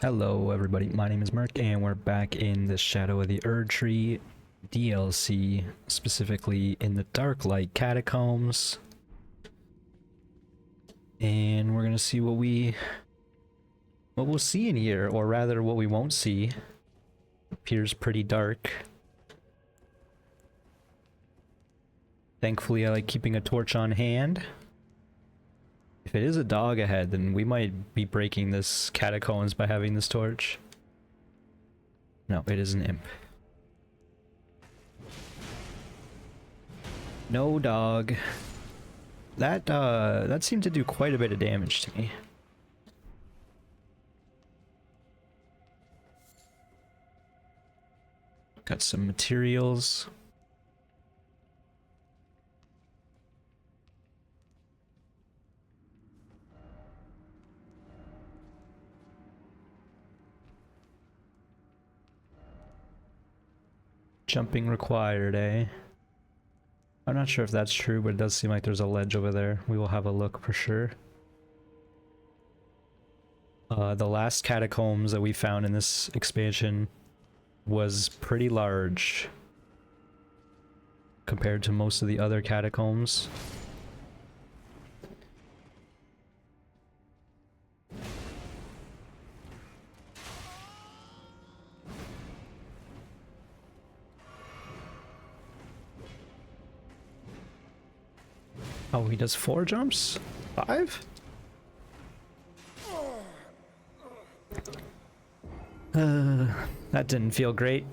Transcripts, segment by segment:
Hello everybody, my name is Merc and we're back in the Shadow of the Erdtree DLC, specifically in the Darklight Catacombs. And we're gonna see what we'll see in here, or rather what we won't see. Appears pretty dark. Thankfully I like keeping a torch on hand. If it is a dog ahead, then we might be breaking this catacombs by having this torch. No, it is an imp. No dog. That seemed to do quite a bit of damage to me. Got some materials. Jumping required, eh? I'm not sure if that's true, but it does seem like there's a ledge over there. We will have a look for sure. The last catacombs that we found in this expansion was pretty large compared to most of the other catacombs. Oh, he does 4 jumps? 5? That didn't feel great.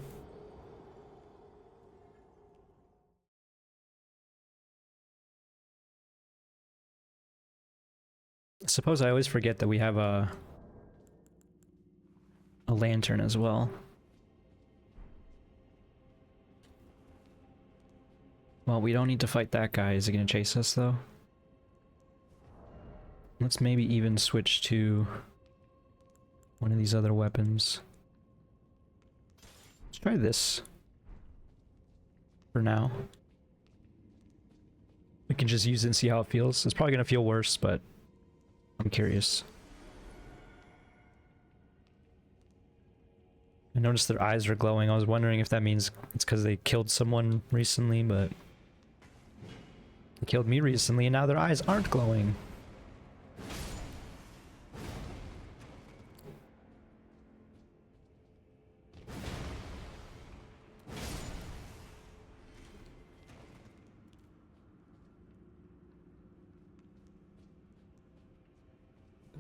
I suppose I always forget that we have a lantern as well. Well, we don't need to fight that guy. Is he gonna chase us, though? Let's maybe even switch to one of these other weapons. Let's try this for now. We can just use it and see how it feels. It's probably gonna feel worse, but I'm curious. I noticed their eyes are glowing. I was wondering if that means it's because they killed someone recently, but they killed me recently and now their eyes aren't glowing.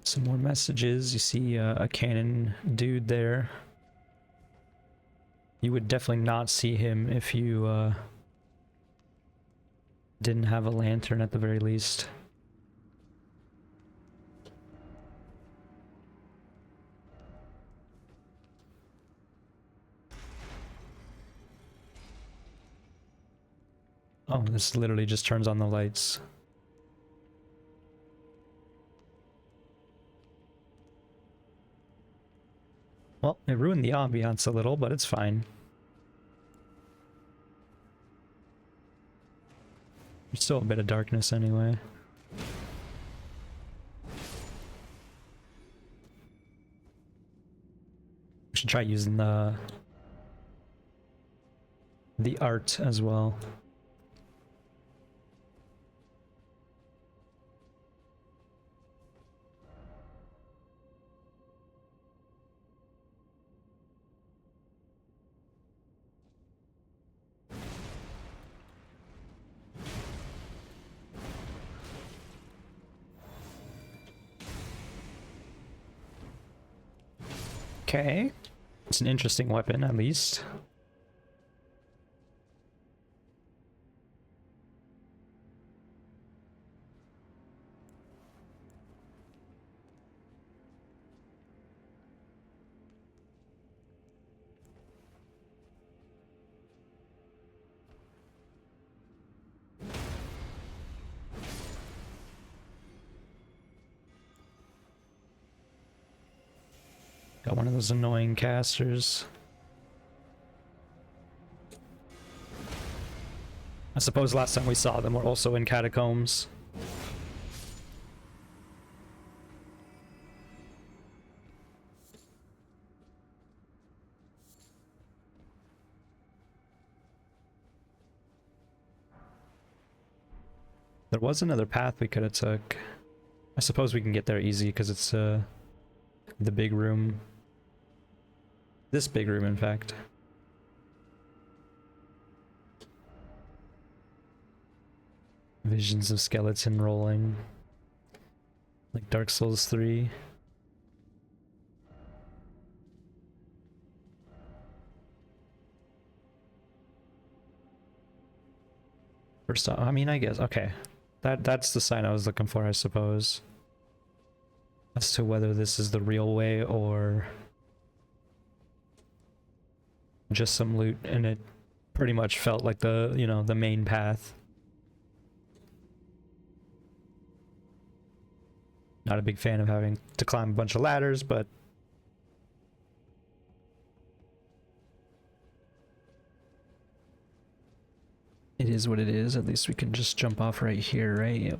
Some more messages. You see a cannon dude there. You would definitely not see him if you didn't have a lantern at the very least. Oh, this literally just turns on the lights. Well, it ruined the ambiance a little, but it's fine. There's still a bit of darkness anyway. We should try using the art as well. Okay, it's an interesting weapon, at least. Got one of those annoying casters. I suppose last time we saw them were also in catacombs. There was another path we could have took. I suppose we can get there easy because it's the big room. This big room, in fact. Visions of skeleton rolling. Like Dark Souls 3. First off, I mean, I guess, okay. That's the sign I was looking for, I suppose. As to whether this is the real way or just some loot, and it pretty much felt like the, you know, the main path. Not a big fan of having to climb a bunch of ladders, but it is what it is. At least we can just jump off right here, right? Yep.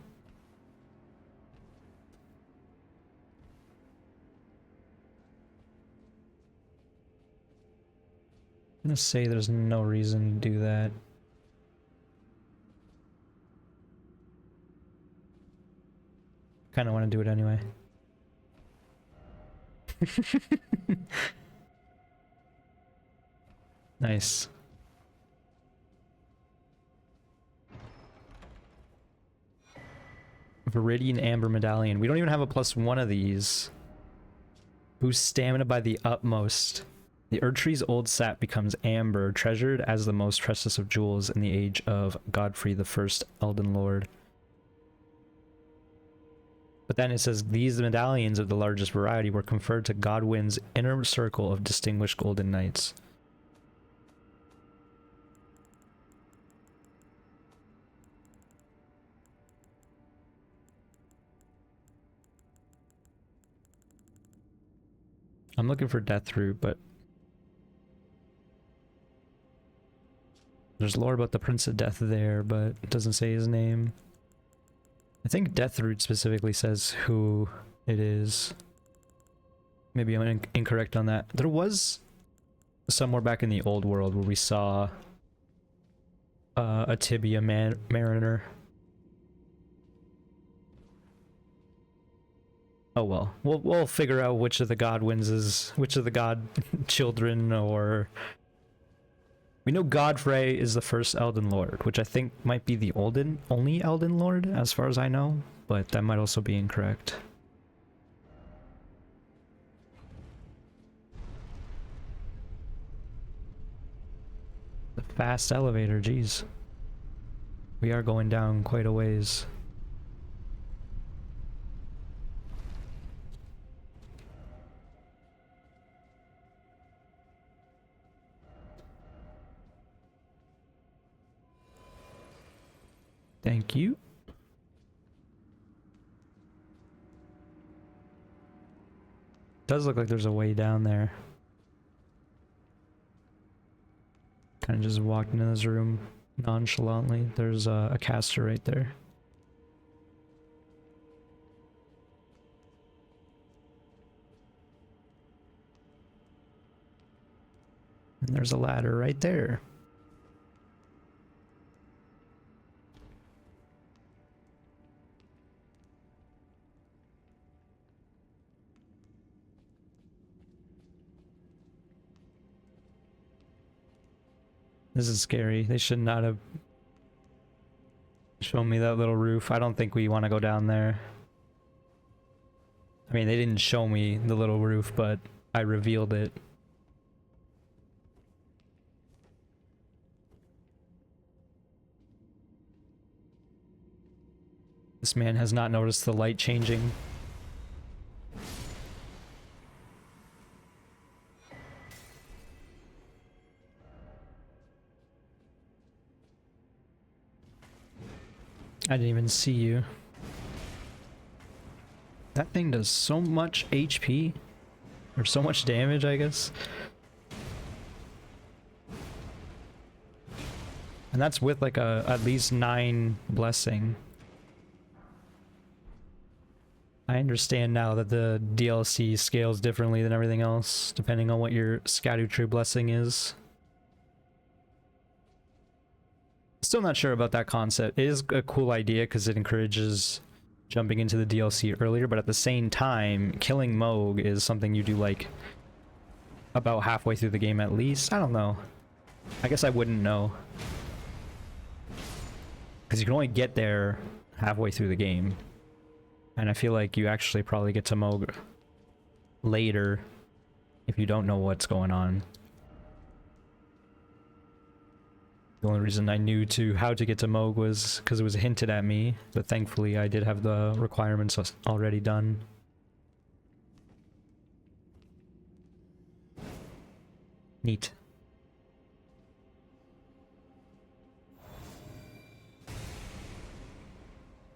I'm gonna say there's no reason to do that. Kind of want to do it anyway. Nice. Viridian Amber Medallion. We don't even have a +1 of these. Boost stamina by the utmost. The Erdtree's old sap becomes amber, treasured as the most precious of jewels in the age of Godfrey the First Elden Lord. But then it says, these medallions of the largest variety were conferred to Godwyn's inner circle of distinguished golden knights. I'm looking for Deathroot, but there's lore about the Prince of Death there, but it doesn't say his name. I think Deathroot specifically says who it is. Maybe I'm incorrect on that. There was somewhere back in the old world where we saw a Tibia Mariner. Oh well, we'll figure out which of the Godwins is which of the God children, or we know Godfrey is the first Elden Lord, which I think might be the only Elden Lord as far as I know, but that might also be incorrect. The fast elevator, geez. We are going down quite a ways. Thank you. Does look like there's a way down there. Kind of just walked into this room nonchalantly. There's a caster right there. And there's a ladder right there. This is scary. They should not have shown me that little roof. I don't think we want to go down there. I mean, they didn't show me the little roof, but I revealed it. This man has not noticed the light changing. I didn't even see you. That thing does so much HP. Or so much damage, I guess. And that's with like a at least 9 blessing. I understand now that the DLC scales differently than everything else, depending on what your Scattertree blessing is. Still not sure about that concept. It is a cool idea because it encourages jumping into the DLC earlier, but at the same time, killing Moog is something you do like about halfway through the game at least. I don't know. I guess I wouldn't know. Because you can only get there halfway through the game. And I feel like you actually probably get to Moog later if you don't know what's going on. The only reason I knew how to get to Moog was because it was hinted at me, but thankfully I did have the requirements already done. Neat.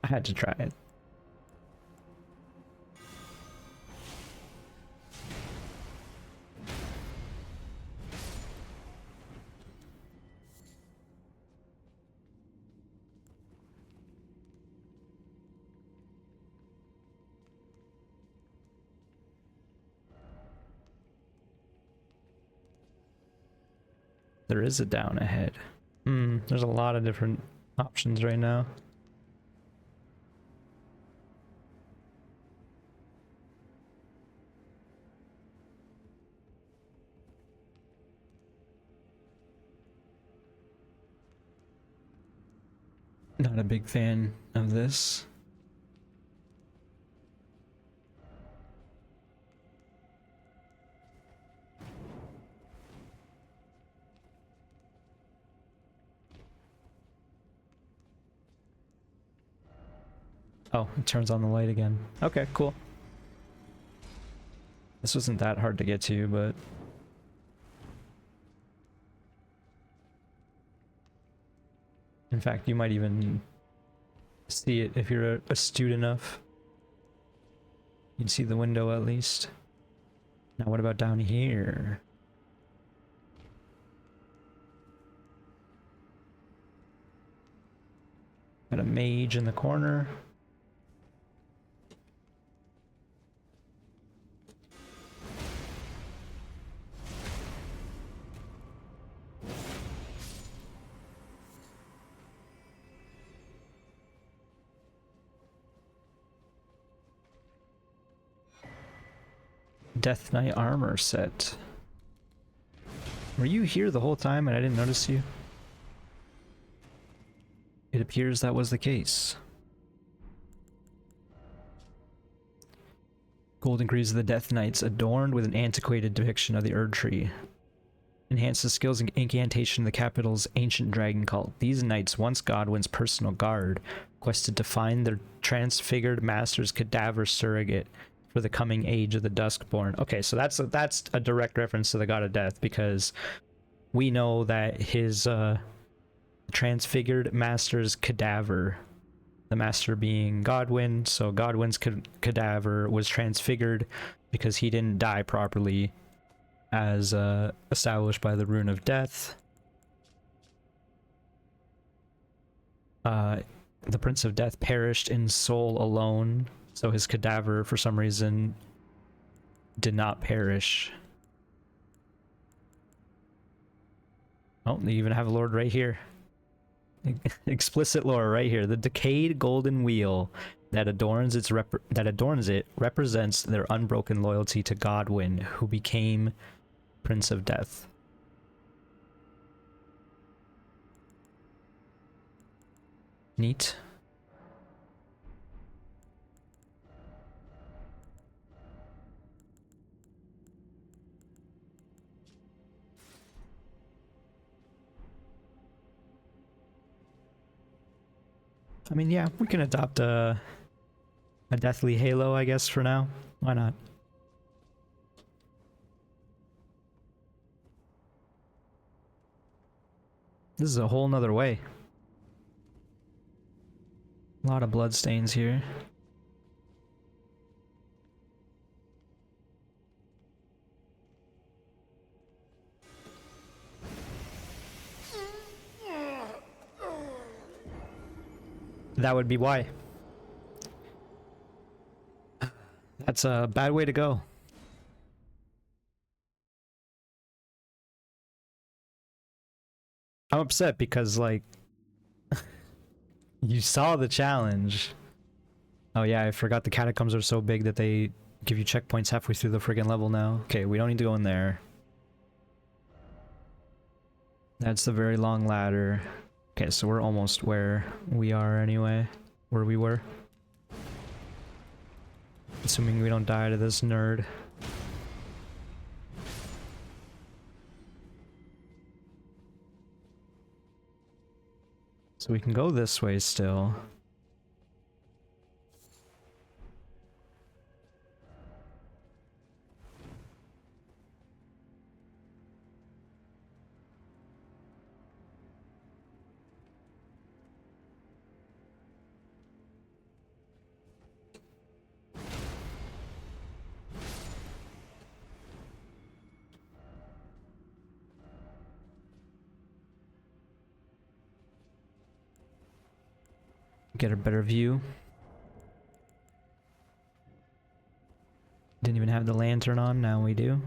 I had to try it. There is a down ahead. There's a lot of different options right now. Not a big fan of this. Oh, it turns on the light again. Okay, cool. This wasn't that hard to get to, but... in fact, you might even see it if you're astute enough. You'd see the window at least. Now what about down here? Got a mage in the corner. Death Knight armor set. Were you here the whole time and I didn't notice you? It appears that was the case. Golden Greaves of the Death Knights adorned with an antiquated depiction of the Erdtree. Enhance the skills and incantation of the capital's ancient dragon cult. These knights, once Godwin's personal guard, quested to find their transfigured master's cadaver surrogate for the coming age of the Duskborn. Okay, so that's a direct reference to the God of Death, because we know that his transfigured master's cadaver, the master being Godwin, so Godwin's cadaver was transfigured because he didn't die properly as established by the Rune of Death. The Prince of Death perished in soul alone, so his cadaver, for some reason, did not perish. Oh, they even have a lord right here. Explicit lore right here. The decayed golden wheel that adorns it represents their unbroken loyalty to Godwin, who became Prince of Death. Neat. I mean, yeah, we can adopt a deathly halo, I guess, for now. Why not? This is a whole nother way. A lot of bloodstains here. That would be why. That's a bad way to go. I'm upset because, like, You saw the challenge. Oh yeah, I forgot the catacombs are so big that they give you checkpoints halfway through the friggin' level now. Okay, we don't need to go in there. That's the very long ladder. Okay, so we're almost where we are anyway. Where we were. Assuming we don't die to this nerd. So we can go this way still. Get a better view. Didn't even have the lantern on, now we do.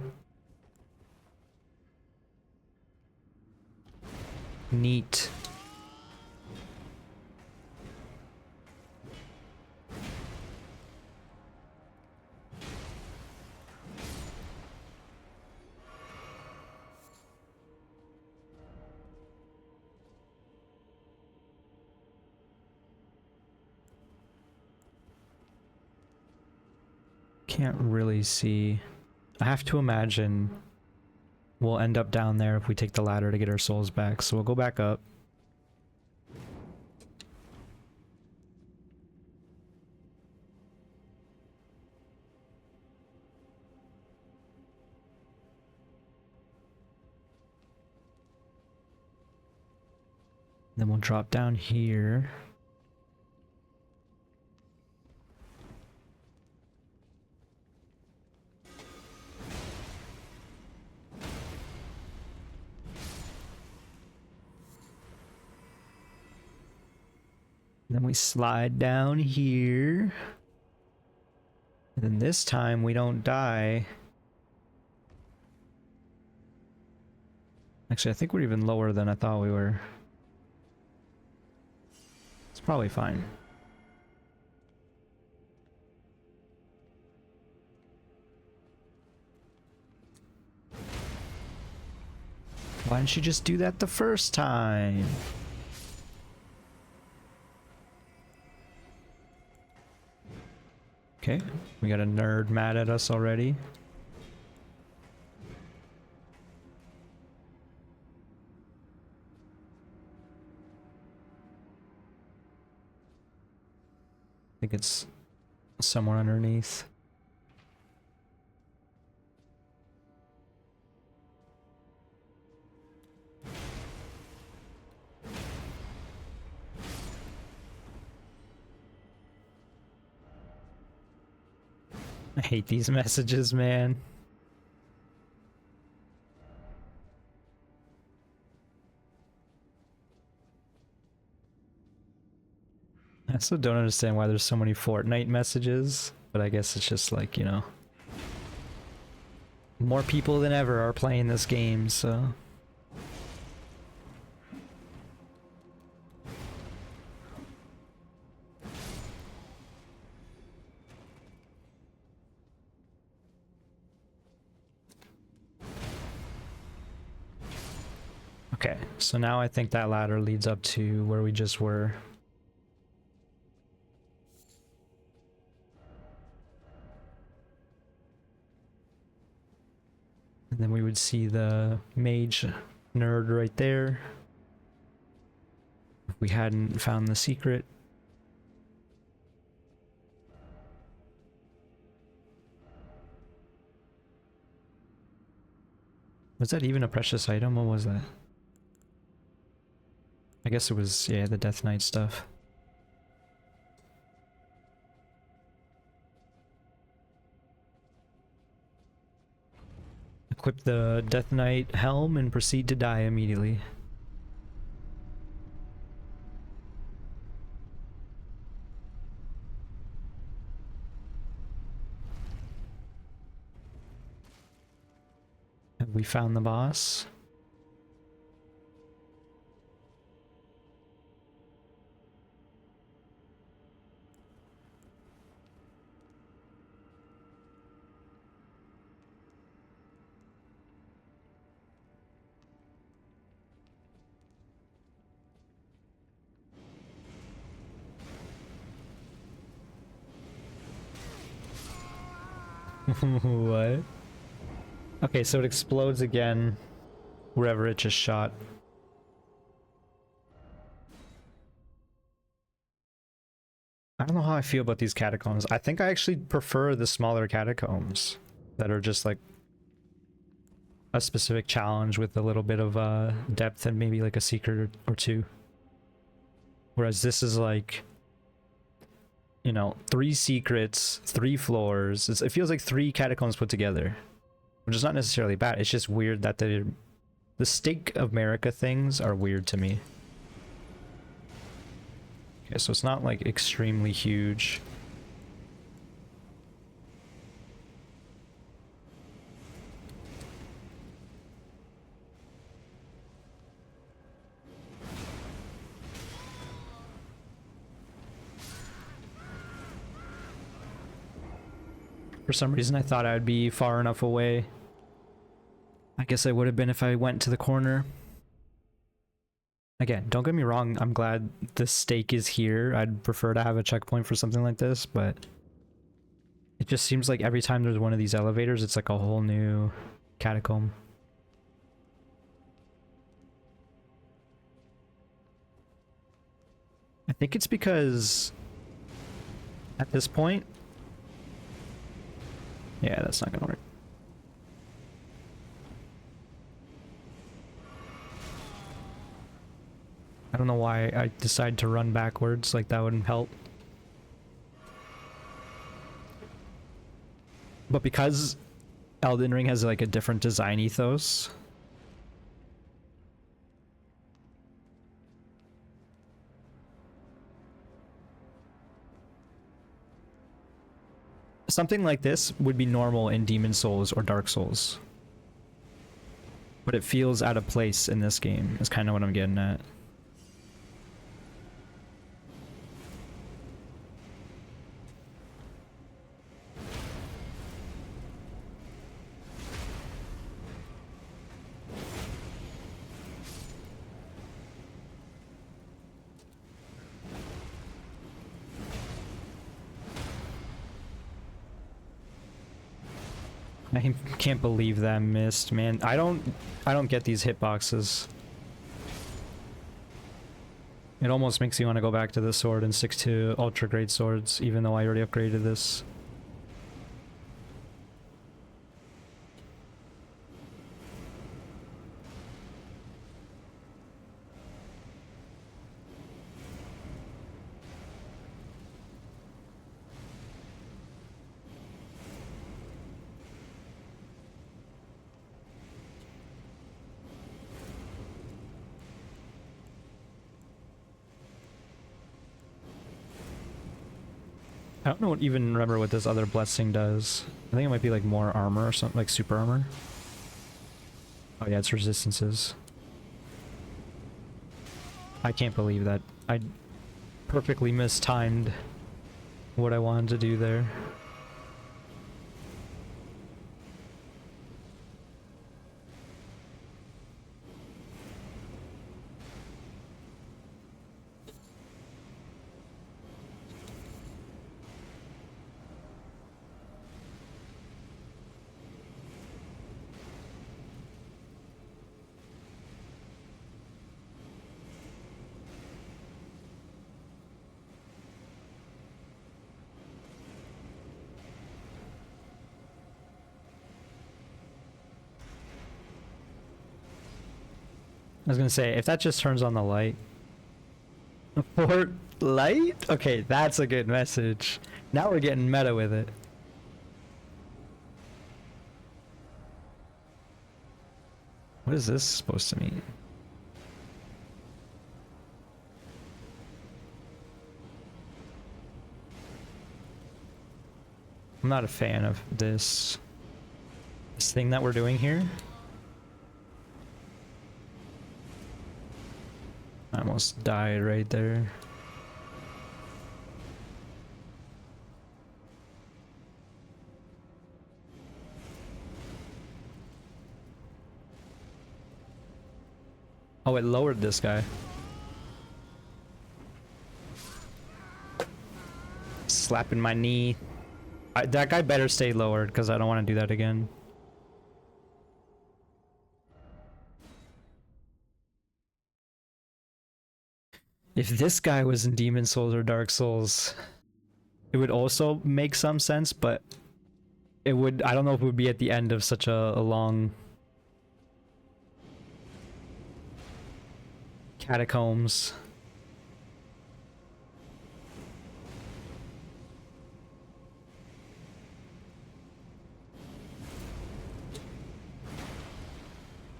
Neat. Can't really see. I have to imagine we'll end up down there if we take the ladder to get our souls back, so we'll go back up. Then we'll drop down here. Then we slide down here. And then this time we don't die. Actually, I think we're even lower than I thought we were. It's probably fine. Why didn't you just do that the first time? Okay, we got a nerd mad at us already. I think it's somewhere underneath. I hate these messages, man. I also don't understand why there's so many Fortnite messages, but I guess it's just like, you know, more people than ever are playing this game, so... Okay, so now I think that ladder leads up to where we just were. And then we would see the mage nerd right there. If we hadn't found the secret. Was that even a precious item? What was that? I guess it was, yeah, the Death Knight stuff. Equip the Death Knight helm and proceed to die immediately. Have we found the boss? What? Okay, so it explodes again wherever it just shot. I don't know how I feel about these catacombs. I think I actually prefer the smaller catacombs that are just like a specific challenge with a little bit of depth and maybe like a secret or two. Whereas this is like, you know, 3 secrets, 3 floors. It feels like 3 catacombs put together, which is not necessarily bad. It's just weird that the Stake of America things are weird to me. Okay, so it's not like extremely huge. For some reason I thought I would be far enough away. I guess I would have been if I went to the corner. Again, don't get me wrong, I'm glad the stake is here. I'd prefer to have a checkpoint for something like this, but it just seems like every time there's one of these elevators, it's like a whole new catacomb. I think it's because at this point, yeah, that's not gonna work. I don't know why I decided to run backwards, like that wouldn't help. But because Elden Ring has like a different design ethos, something like this would be normal in Demon Souls or Dark Souls. But it feels out of place in this game, is kind of what I'm getting at. I can't believe that missed, man. I don't get these hitboxes. It almost makes you want to go back to the sword and stick to ultra great swords, even though I already upgraded this. I don't know even remember what this other blessing does. I think it might be like more armor or something, like super armor. Oh yeah, it's resistances. I can't believe that. I perfectly mistimed what I wanted to do there. I was gonna say, if that just turns on the light. Port light? Okay, that's a good message. Now we're getting meta with it. What is this supposed to mean? I'm not a fan of this thing that we're doing here. I almost died right there. Oh, it lowered this guy. Slapping my knee. That guy better stay lowered because I don't want to do that again. If this guy was in Demon Souls or Dark Souls, it would also make some sense, but it would, I don't know if it would be at the end of such a long catacombs.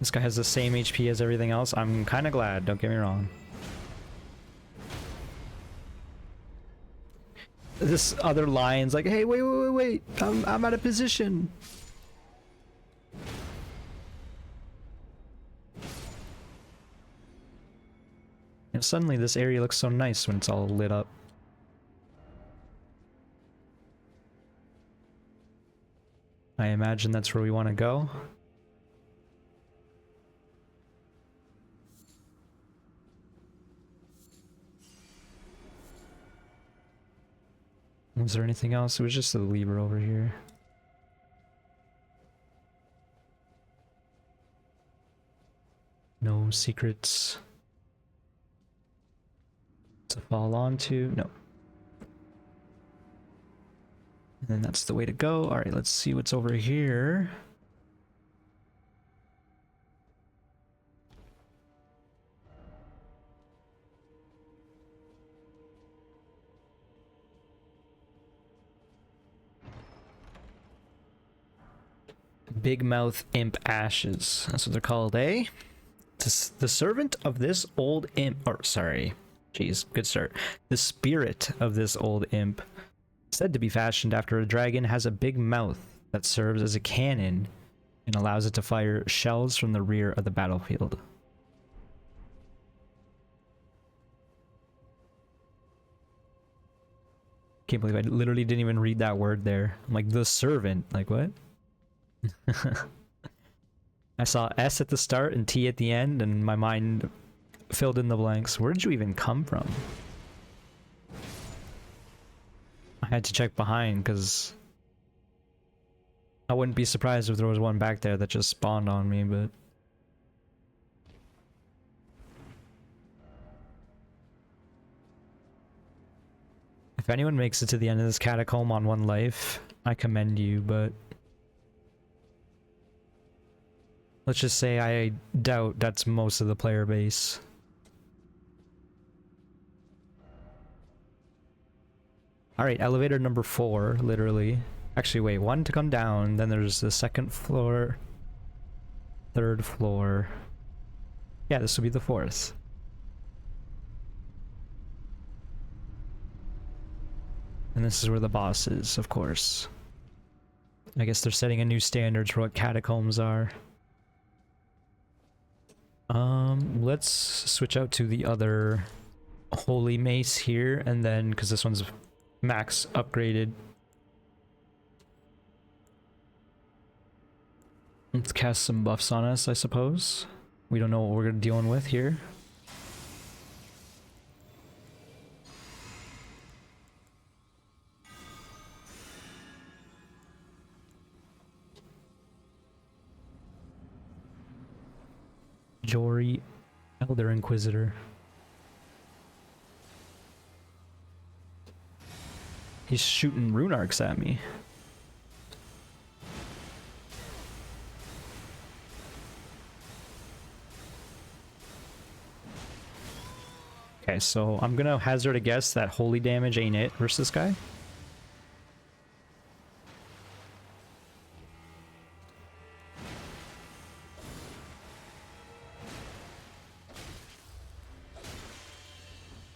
This guy has the same HP as everything else. I'm kind of glad, don't get me wrong. This other lion's like, hey, wait, I'm out of position. And suddenly this area looks so nice when it's all lit up. I imagine that's where we want to go. Was there anything else? It was just the lever over here. No secrets to fall onto. No. And then that's the way to go. Alright, let's see what's over here. Big Mouth Imp Ashes. That's what they're called, eh? The servant of this old imp, or sorry, jeez, good start. The spirit of this old imp, said to be fashioned after a dragon, has a big mouth that serves as a cannon and allows it to fire shells from the rear of the battlefield. Can't believe I literally didn't even read that word there. I'm like, the servant, like what? I saw S at the start and T at the end, and my mind filled in the blanks. Where did you even come from? I had to check behind because I wouldn't be surprised if there was one back there that just spawned on me, but if anyone makes it to the end of this catacomb on one life, I commend you, but let's just say I doubt that's most of the player base. Alright, elevator number 4, literally. Actually, wait, 1 to come down, then there's the 2nd floor, 3rd floor. Yeah, this will be the 4th. And this is where the boss is, of course. I guess they're setting a new standard for what catacombs are. Let's switch out to the other holy mace here, and then, because this one's max upgraded, let's cast some buffs on us, I suppose. We don't know what we're dealing with here. Jory, Elder Inquisitor. He's shooting rune arcs at me. Okay, so I'm gonna hazard a guess that holy damage ain't it versus this guy.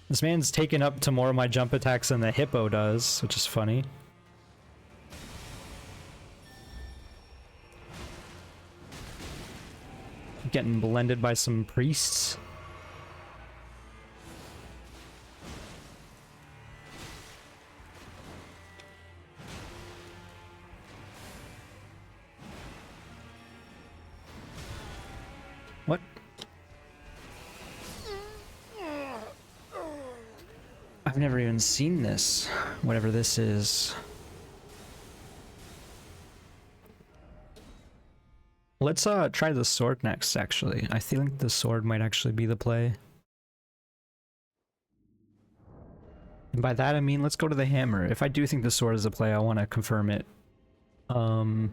This man's taken up to more of my jump attacks than the hippo does, which is funny. Getting blended by some priests. What? I've never even seen this, whatever this is. Let's try the sword next, actually. I think the sword might actually be the play. And by that I mean let's go to the hammer. If I do think the sword is the play, I want to confirm it. Once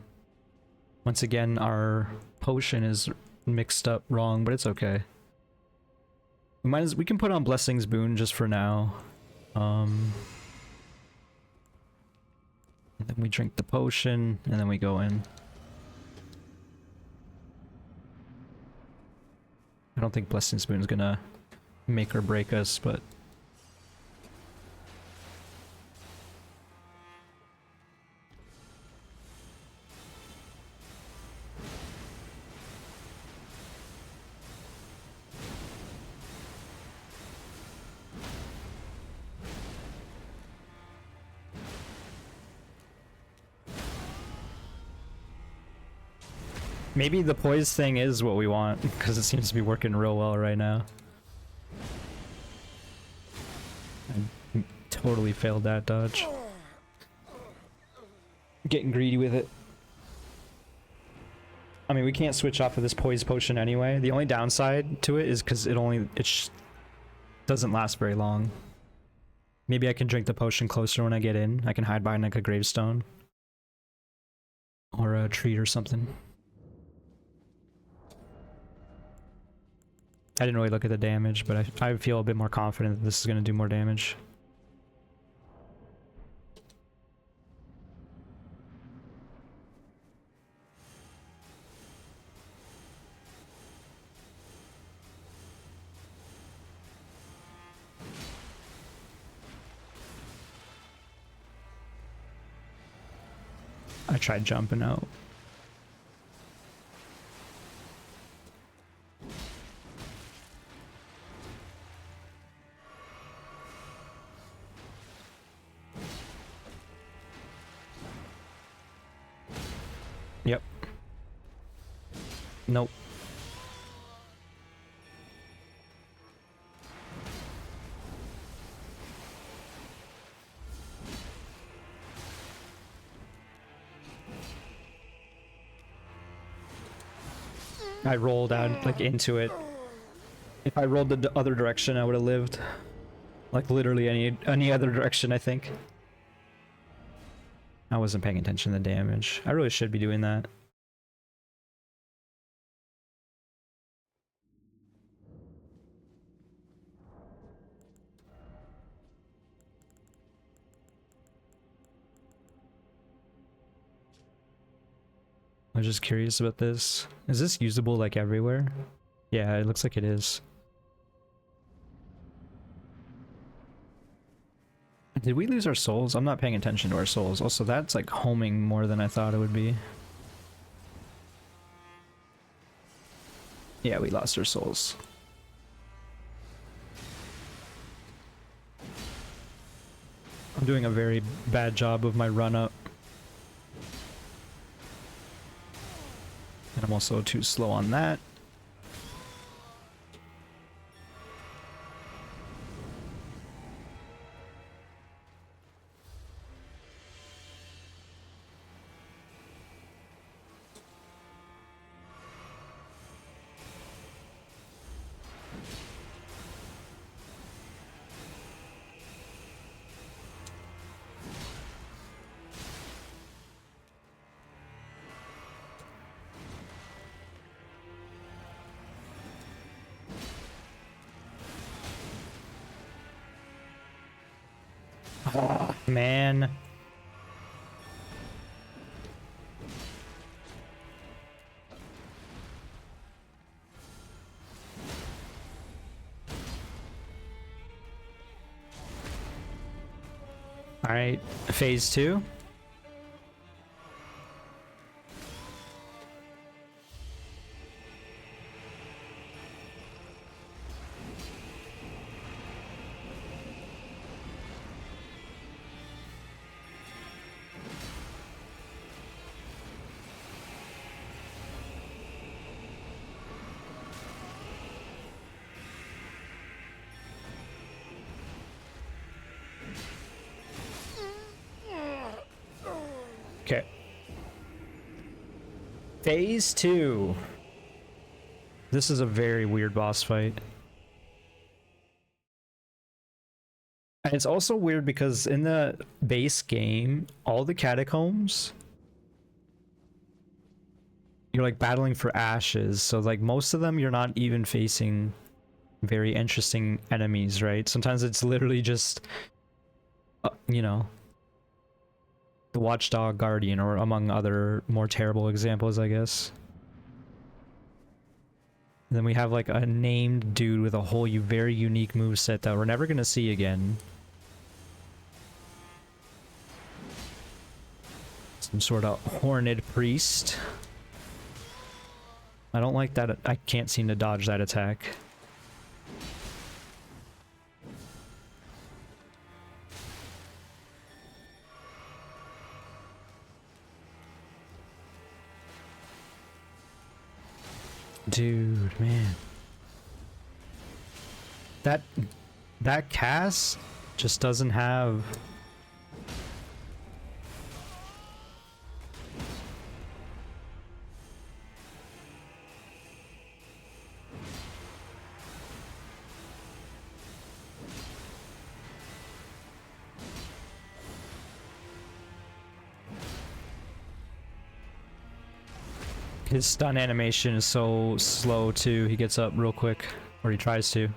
again, our potion is mixed up wrong, but it's okay. We can put on Blessing's Boon just for now. And then we drink the potion, and then we go in. I don't think Blessing Spoon's gonna make or break us, but... Maybe the poise thing is what we want, because it seems to be working real well right now. I totally failed that dodge. Getting greedy with it. I mean, we can't switch off of this poise potion anyway. The only downside to it is because it doesn't last very long. Maybe I can drink the potion closer when I get in. I can hide behind like a gravestone. Or a tree or something. I didn't really look at the damage, but I feel a bit more confident that this is going to do more damage. I tried jumping out. Yep. Nope. I rolled out like into it. If I rolled the other direction, I would have lived. Like literally any other direction, I think. I wasn't paying attention to the damage. I really should be doing that. I was just curious about this. Is this usable like everywhere? Yeah, it looks like it is. Did we lose our souls? I'm not paying attention to our souls. Also, that's like homing more than I thought it would be. Yeah, we lost our souls. I'm doing a very bad job of my run up. And I'm also too slow on that. Oh, man. All right, phase 2. Okay. Phase 2. This is a very weird boss fight. And it's also weird because in the base game, all the catacombs, you're like battling for ashes. So like most of them, you're not even facing very interesting enemies, right? Sometimes it's literally just, you know, the Watchdog Guardian, or among other more terrible examples, I guess. And then we have like a named dude with a whole very unique moveset that we're never gonna see again. Some sort of horned priest. I don't like that. I can't seem to dodge that attack. Dude, man. That cast just doesn't have... His stun animation is so slow too. He gets up real quick, or he tries to.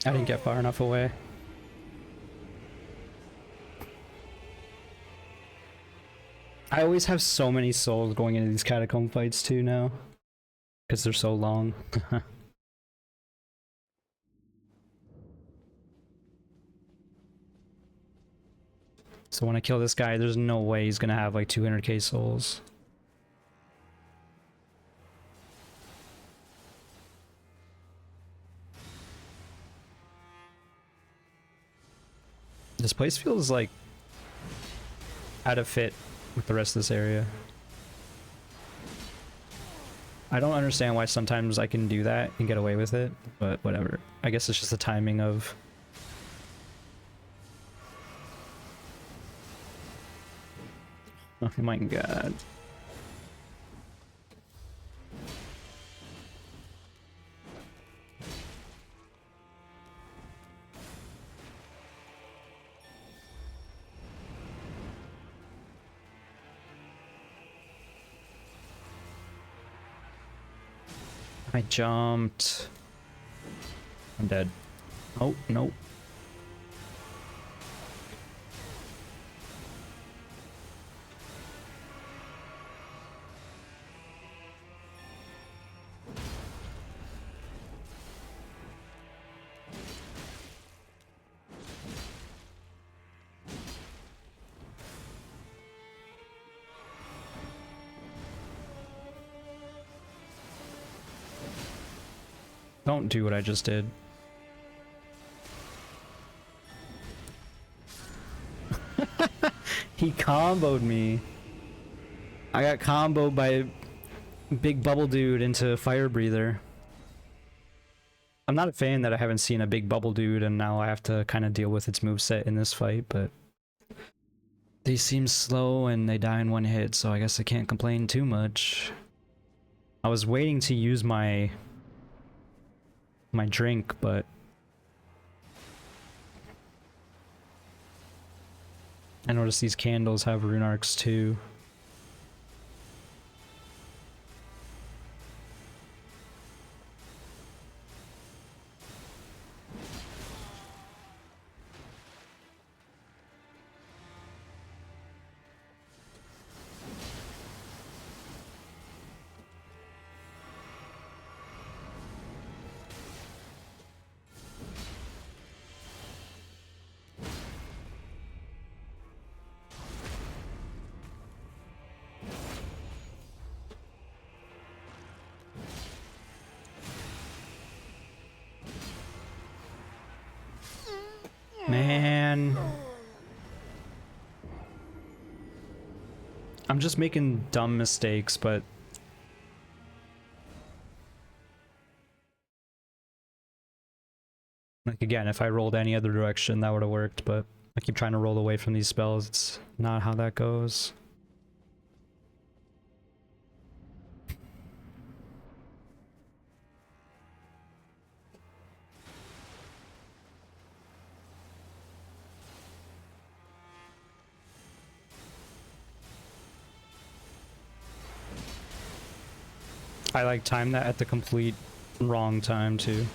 I didn't get far enough away. I always have so many souls going into these catacomb fights too now, because they're so long. So when I kill this guy, there's no way he's gonna have like 200k souls. This place feels like out of fit with the rest of this area. I don't understand why sometimes I can do that and get away with it, but whatever. I guess it's just the timing of... Oh my god. I jumped. I'm dead. Oh, no. Don't do what I just did. He comboed me. I got comboed by big bubble dude into fire breather. I'm not a fan that I haven't seen a big bubble dude and now I have to kind of deal with its moveset in this fight, but they seem slow and they die in one hit, so I guess I can't complain too much. I was waiting to use my drink, but I noticed these candles have rune arcs too. Man. I'm just making dumb mistakes, but like again, if I rolled any other direction, that would have worked, but I keep trying to roll away from these spells. It's not how that goes. I like timed that at the complete wrong time too.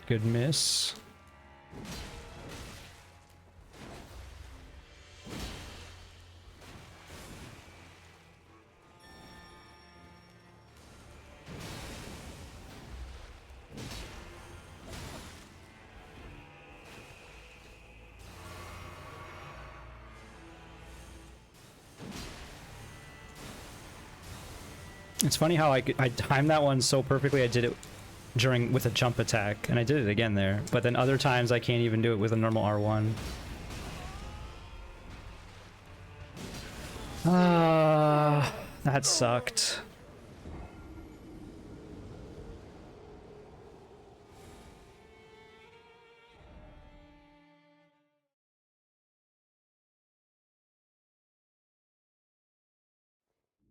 Good miss. It's funny how I timed that one so perfectly. I did it with a jump attack, and I did it again there. But then other times I can't even do it with a normal R1. That sucked.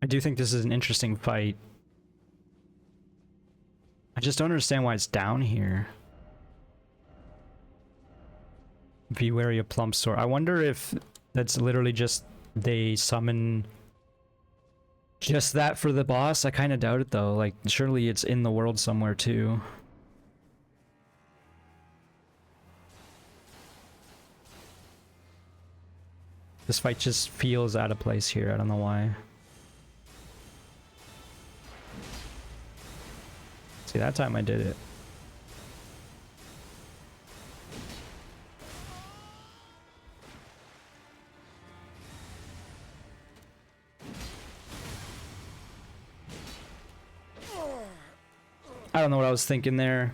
I do think this is an interesting fight. I just don't understand why it's down here. Be wary of plump sword. I wonder if that's literally just they summon just that for the boss. I kind of doubt it though. Like surely it's in the world somewhere too. This fight just feels out of place here. I don't know why. See, that time I did it. I don't know what I was thinking there.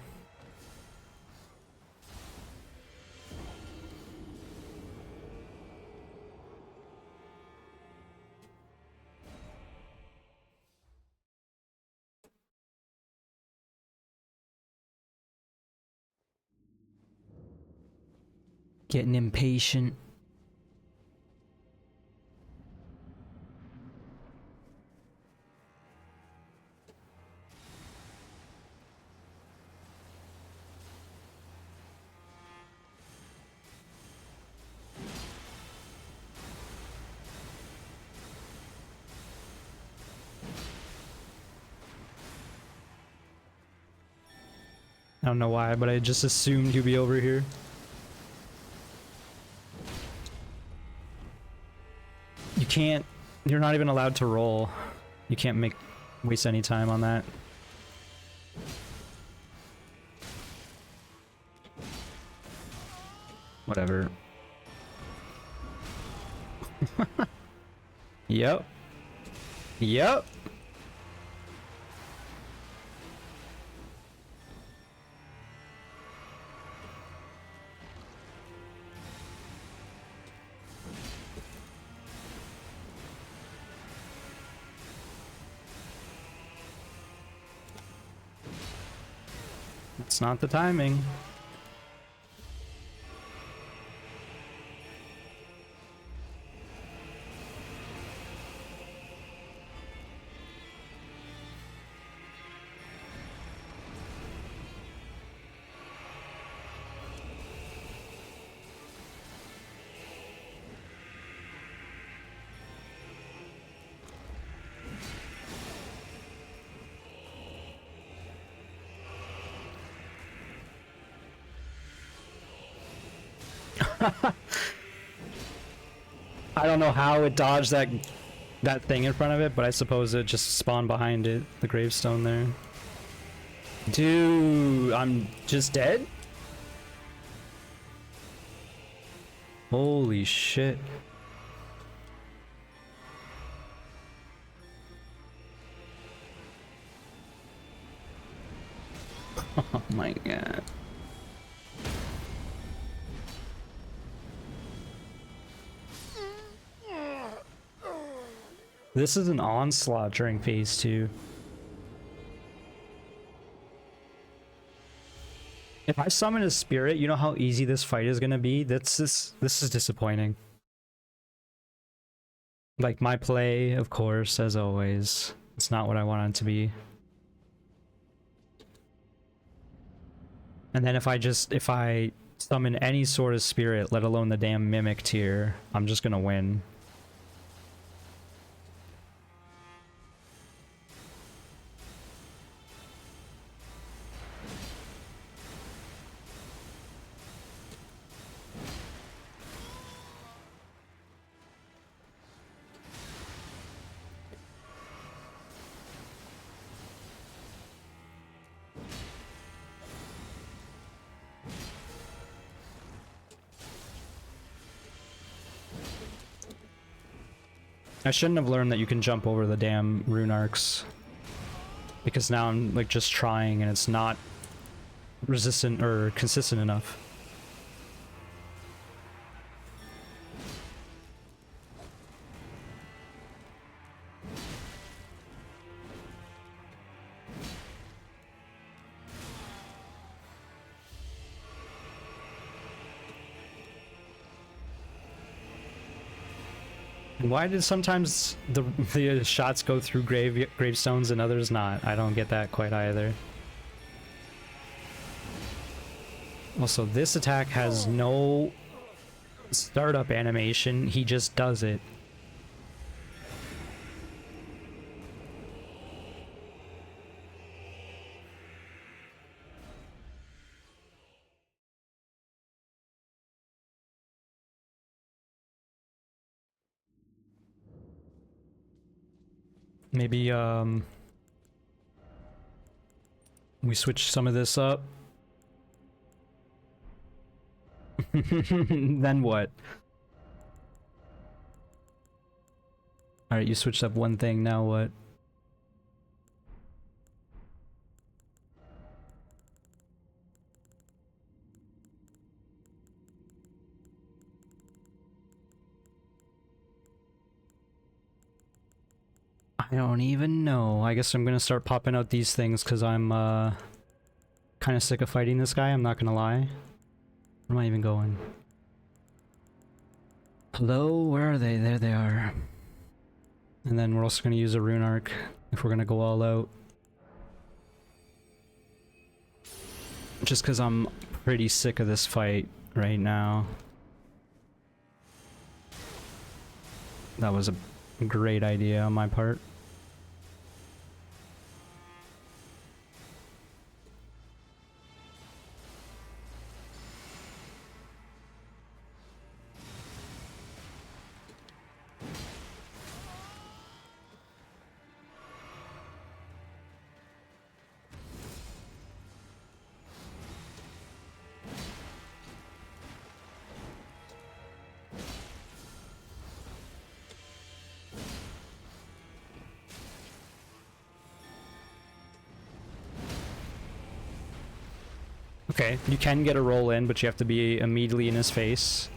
Getting impatient. I don't know why, but I just assumed you'd be over here. You can't, you're not even allowed to roll. You can't waste any time on that. Whatever. Yep. Yep. It's not the timing. I don't know how it dodged that thing in front of it, but I suppose it just spawned behind it, the gravestone there. Dude, I'm just dead? Holy shit. Oh my god. This is an onslaught during phase 2. If I summon a spirit, you know how easy this fight is gonna be? This is disappointing. Like my play, of course, as always. It's not what I want it to be. And then if I summon any sort of spirit, let alone the damn mimic tier, I'm just gonna win. I shouldn't have learned that you can jump over the damn rune arcs. Because now I'm like just trying and it's not resistant or consistent enough. Why did sometimes the shots go through gravestones and others not? I don't get that quite either. Also, this attack has no startup animation, he just does it. Maybe we switch some of this up. Then what? Alright, you switched up one thing, now what? I don't even know. I guess I'm gonna start popping out these things because I'm kind of sick of fighting this guy, I'm not gonna lie. Where am I even going? Hello? Where are they? There they are. And then we're also gonna use a rune arc if we're gonna go all out. Just because I'm pretty sick of this fight right now. That was a great idea on my part. Okay, you can get a roll in, but you have to be immediately in his face.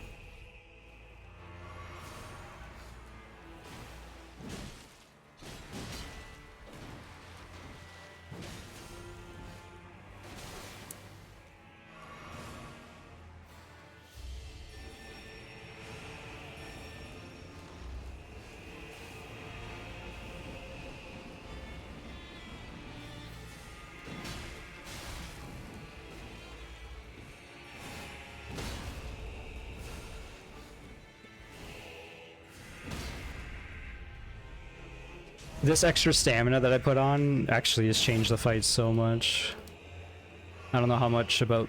This extra stamina that I put on actually has changed the fight so much. I don't know how much about...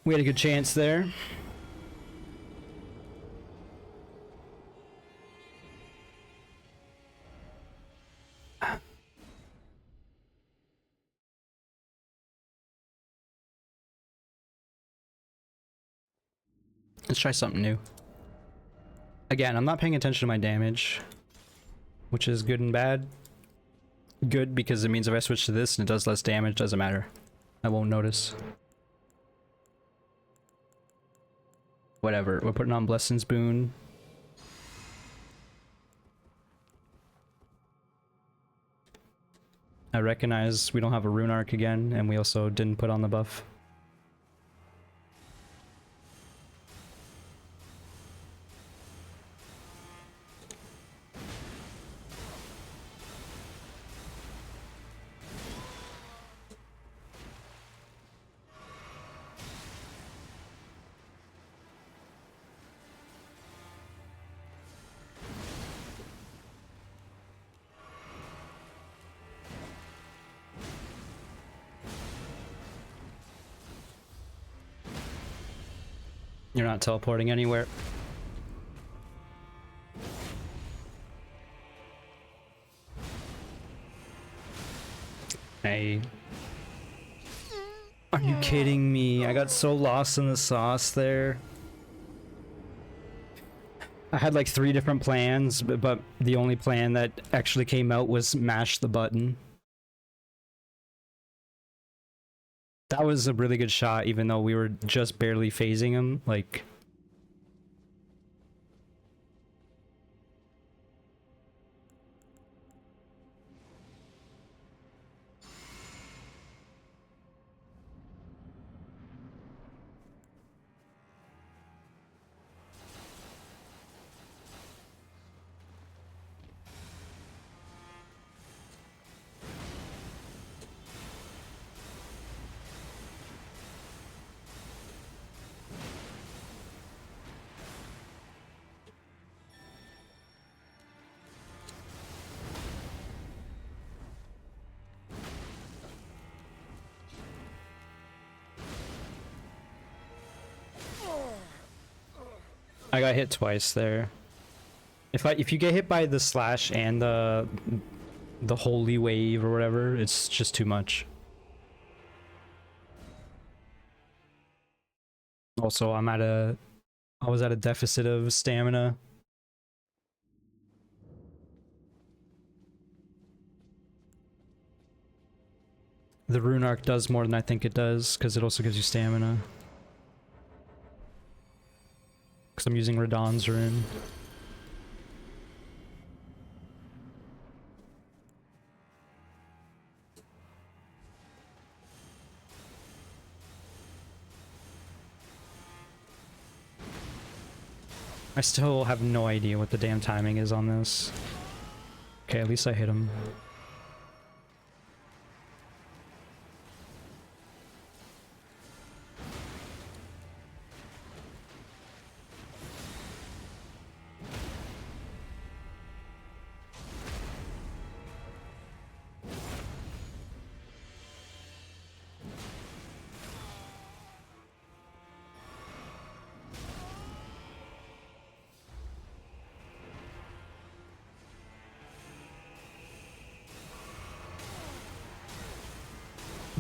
We had a good chance there. Let's try something new. Again, I'm not paying attention to my damage, which is good and bad. Good because it means if I switch to this and it does less damage, doesn't matter. I won't notice. Whatever, we're putting on Blessing's Boon. I recognize we don't have a Rune Arc again, and we also didn't put on the buff. You're not teleporting anywhere. Hey. Are you kidding me? I got so lost in the sauce there. I had like 3 different plans, but the only plan that actually came out was mash the button. That was a really good shot, even though we were just barely phasing him, like... I got hit twice there. If you get hit by the slash and the holy wave or whatever, it's just too much. Also, I was at a deficit of stamina. The Rune Arc does more than I think it does, because it also gives you stamina. Because I'm using Radahn's rune. I still have no idea what the damn timing is on this. Okay, at least I hit him.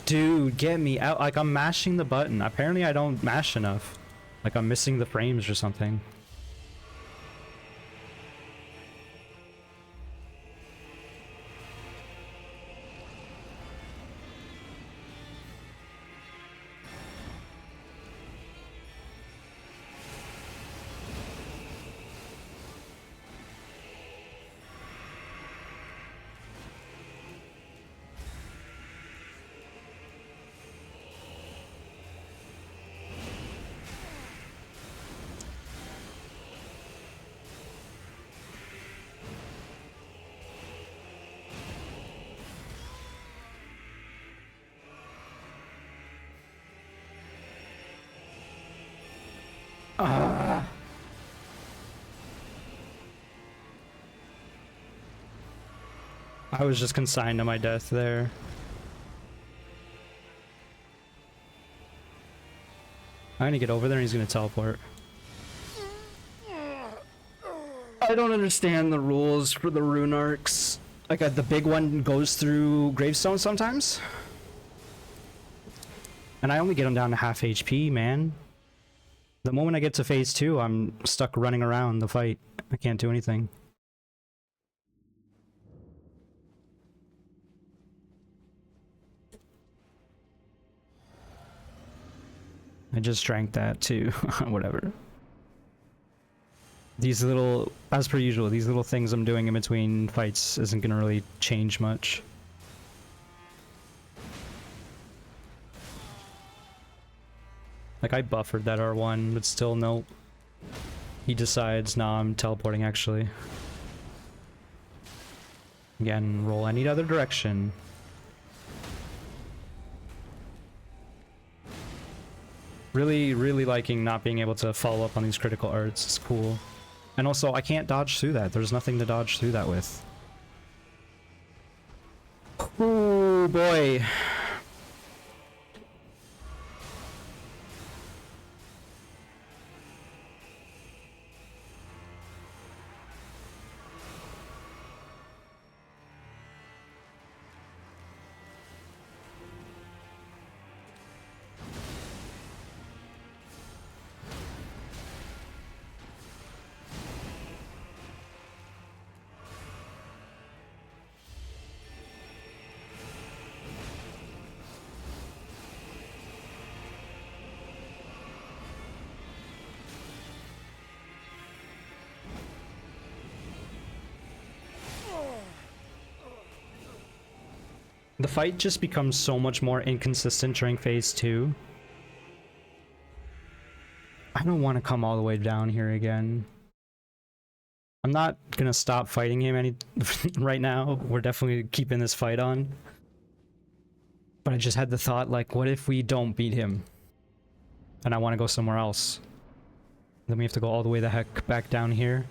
Dude, get me out. Like, I'm mashing the button. Apparently I don't mash enough. Like, I'm missing the frames or something. Ah. I was just consigned to my death there. I'm gonna get over there and he's gonna teleport. I don't understand the rules for the rune arcs. Like the big one goes through gravestone sometimes. And I only get him down to half HP, man. The moment I get to phase 2, I'm stuck running around the fight. I can't do anything. I just drank that too. Whatever. These little, as per usual, these little things I'm doing in between fights isn't gonna really change much. Like, I buffered that R1, but still, no. He decides, nah, I'm teleporting actually. Again, roll any other direction. Really, really liking not being able to follow up on these critical arts. It's cool. And also, I can't dodge through that. There's nothing to dodge through that with. Oh boy. The fight just becomes so much more inconsistent during phase 2. I don't want to come all the way down here again. I'm not gonna stop fighting him any right now. We're definitely keeping this fight on. But I just had the thought, like, what if we don't beat him? And I want to go somewhere else. Then we have to go all the way the heck back down here.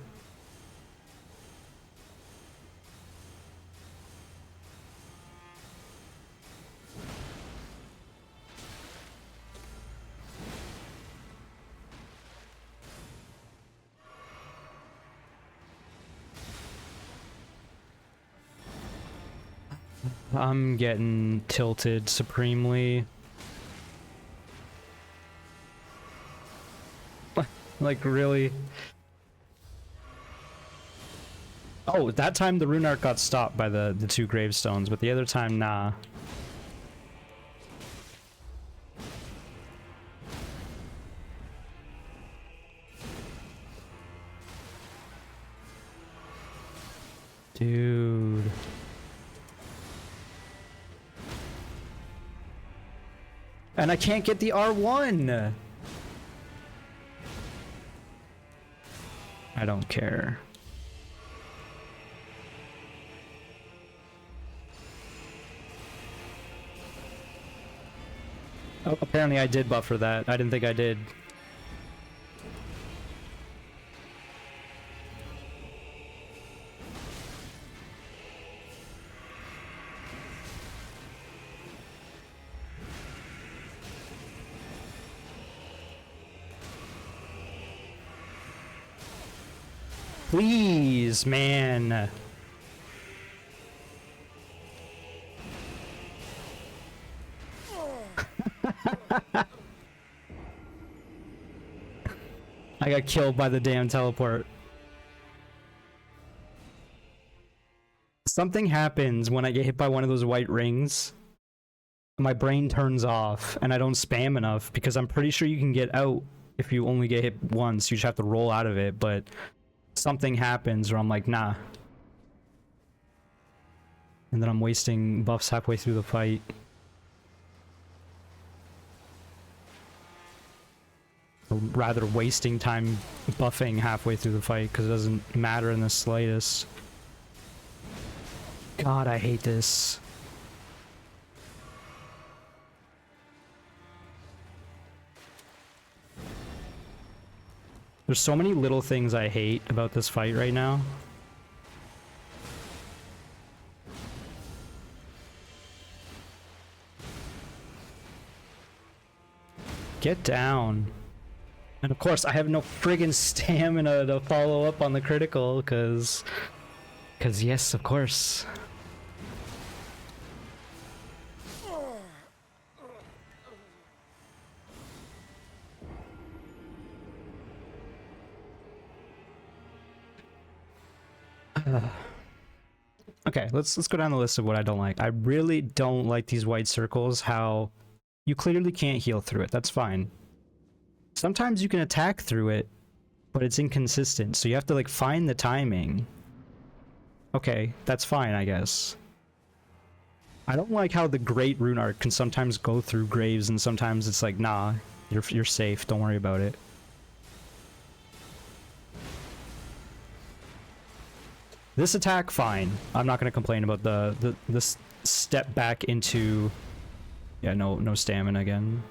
I'm getting tilted supremely. Like, really? Oh, that time the rune arc got stopped by the 2 gravestones, but the other time, nah. Dude. And I can't get the R1! I don't care. Oh, apparently I did buffer that. I didn't think I did. Please, man. I got killed by the damn teleport. Something happens when I get hit by one of those white rings. My brain turns off and I don't spam enough because I'm pretty sure you can get out if you only get hit once. You just have to roll out of it, but something happens where I'm like, nah. And then I'm wasting buffs halfway through the fight. Or rather, wasting time buffing halfway through the fight because it doesn't matter in the slightest. God, I hate this. There's so many little things I hate about this fight right now. Get down. And of course, I have no friggin' stamina to follow up on the critical, cause yes, of course. Okay, let's go down the list of what I don't like. I really don't like these white circles, how you clearly can't heal through it. That's fine. Sometimes you can attack through it, but it's inconsistent, so you have to like find the timing. Okay, that's fine, I guess. I don't like how the Great Rune Arc can sometimes go through graves and sometimes it's like, nah, you're safe, don't worry about it. This attack, fine. I'm not gonna complain about the step back into... Yeah, no stamina again.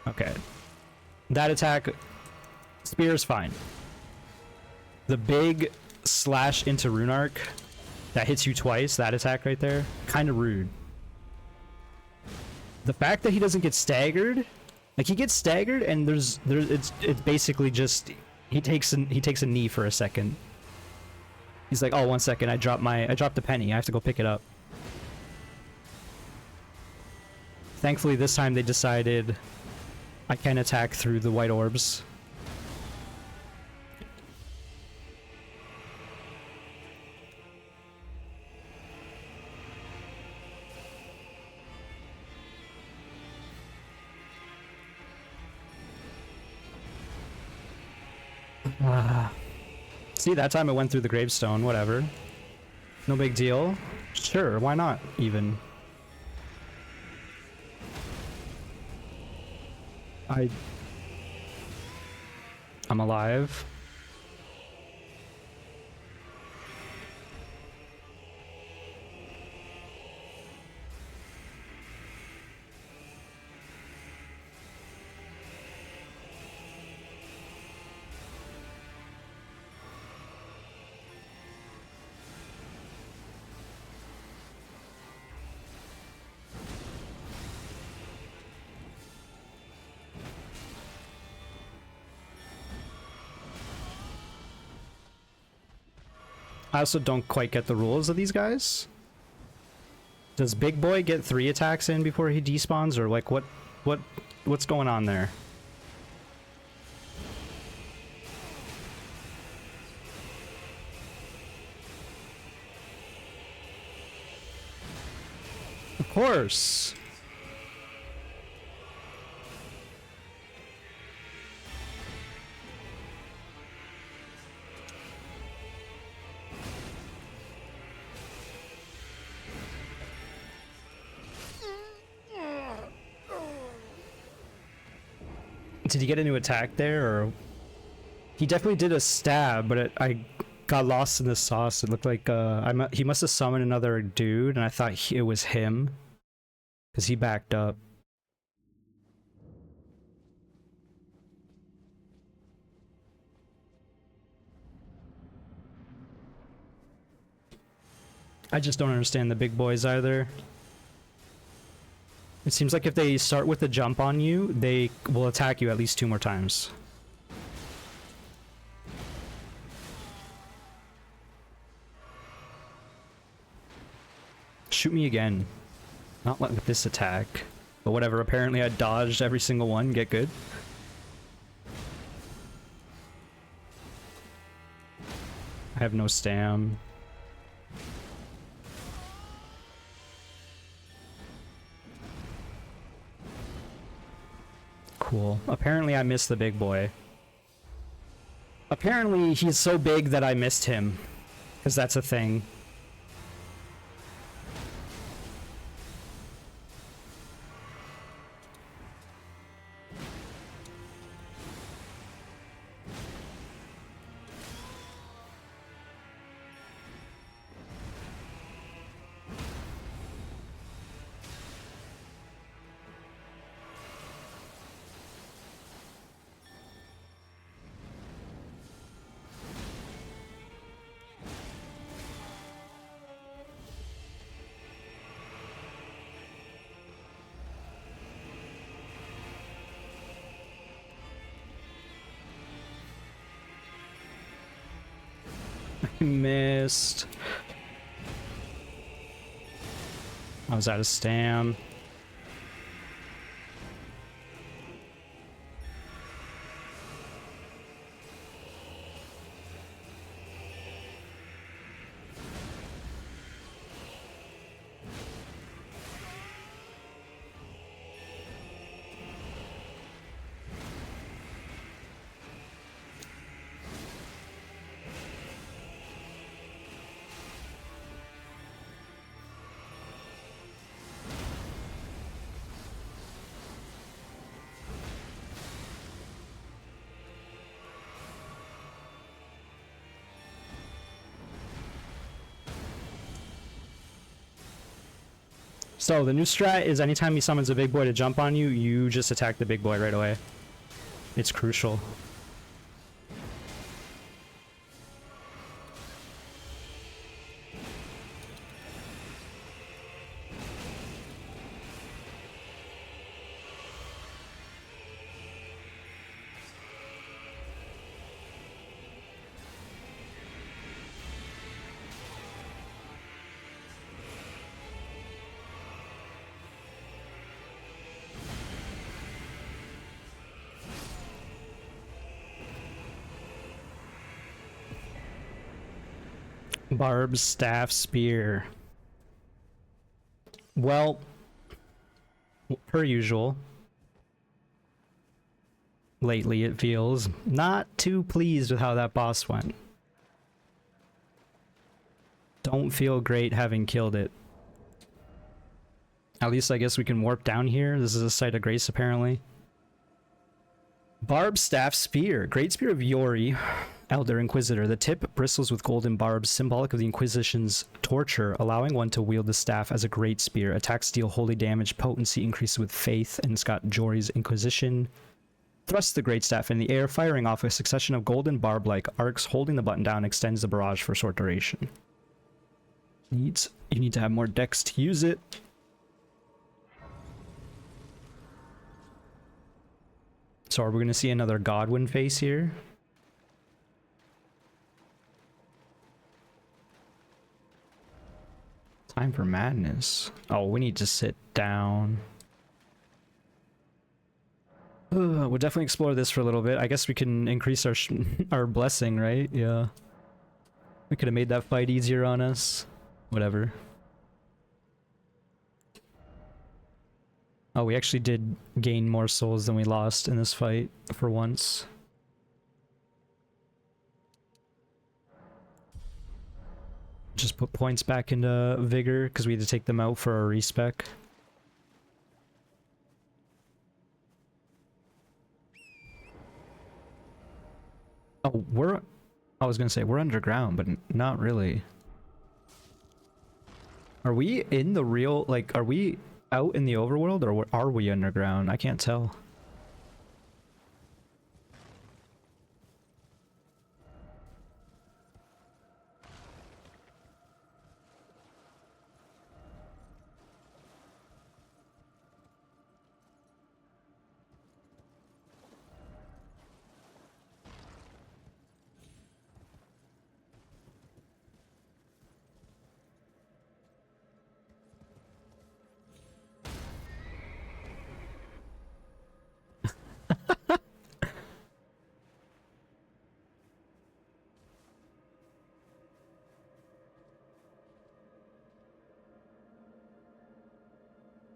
Okay. That attack... Spear's fine. The big slash into Rune Arc that hits you twice, that attack right there, kind of rude. The fact that he doesn't get staggered... Like, he gets staggered and it's basically just... He takes a knee for a second. He's like, oh, 1 second, I dropped the penny. I have to go pick it up. Thankfully, this time they decided I can attack through the white orbs. See, that time it went through the gravestone, whatever. No big deal. Sure, why not, even? I'm alive. I also don't quite get the rules of these guys. Does Big Boy get 3 attacks in before he despawns, or like what's going on there? Of course. Did he get a new attack there, or... He definitely did a stab, but I got lost in the sauce. It looked like he must have summoned another dude, and I thought it was him. Because he backed up. I just don't understand the big boys either. It seems like if they start with a jump on you, they will attack you at least 2 more times. Shoot me again. Not with this attack. But whatever, apparently I dodged every single one. Get good. I have no stam. Cool. Apparently I missed the big boy. Apparently he's so big that I missed him. Because that's a thing. Missed. I was out of stam. So the new strat is anytime he summons a big boy to jump on you, you just attack the big boy right away. It's crucial. Barb, staff, spear. Well, per usual, lately it feels not too pleased with how that boss went. Don't feel great having killed it. At least I guess we can warp down here. This is a site of grace apparently. Barb, staff, spear. Great Spear of Yori, Elder Inquisitor. The tip bristles with golden barbs, symbolic of the Inquisition's torture, allowing one to wield the staff as a great spear. Attacks deal holy damage, potency increases with faith, and it's got Jori's Inquisition. Thrust the great staff in the air, firing off a succession of golden barb-like arcs. Holding the button down extends the barrage for short duration. You need to have more dex to use it. So are we going to see another Godwin face here? Time for madness. Oh, we need to sit down. We'll definitely explore this for a little bit. I guess we can increase our our blessing, right? Yeah. We could have made that fight easier on us. Whatever. Oh, we actually did gain more souls than we lost in this fight for once. Just put points back into vigor because we had to take them out for a respec. Oh, I was gonna say we're underground, but not really. Are we in the real, like, are we out in the overworld or are we underground? I can't tell.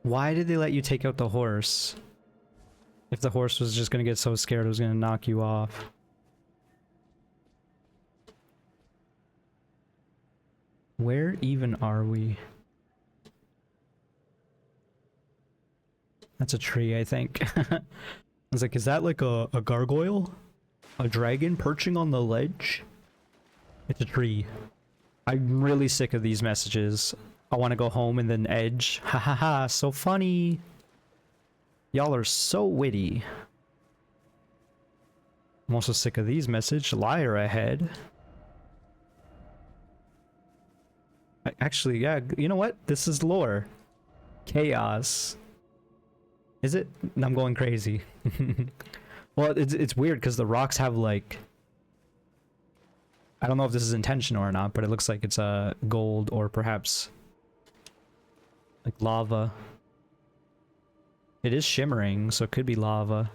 Why did they let you take out the horse? If the horse was just gonna get so scared it was gonna knock you off. Where even are we? That's a tree, I think. I was like, is that like a gargoyle? A dragon perching on the ledge? It's a tree. I'm really sick of these messages. I want to go home and then edge. Ha ha ha, so funny. Y'all are so witty. I'm also sick of these messages. Liar ahead. Actually, yeah, you know what? This is lore. Chaos. Is it? I'm going crazy. Well, it's weird because the rocks have like I don't know if this is intentional or not, but it looks like it's gold or perhaps like lava. It is shimmering, so it could be lava.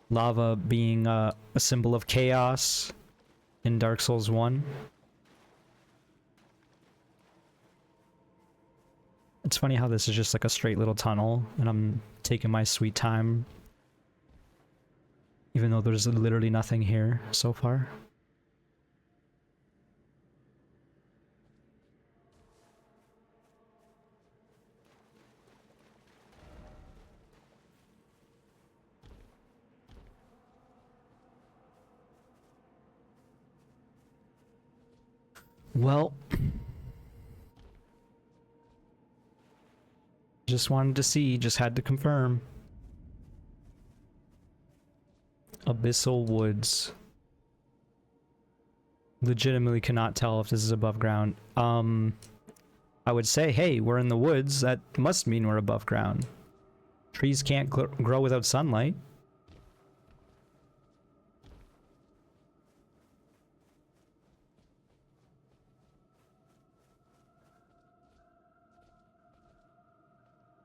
Lava being a symbol of chaos in Dark Souls 1. It's funny how this is just like a straight little tunnel, and I'm taking my sweet time, even though there's literally nothing here so far. Well, just wanted to see, just had to confirm. Abyssal Woods. Legitimately cannot tell if this is above ground. I would say, hey, we're in the woods. That must mean we're above ground. Trees can't grow without sunlight.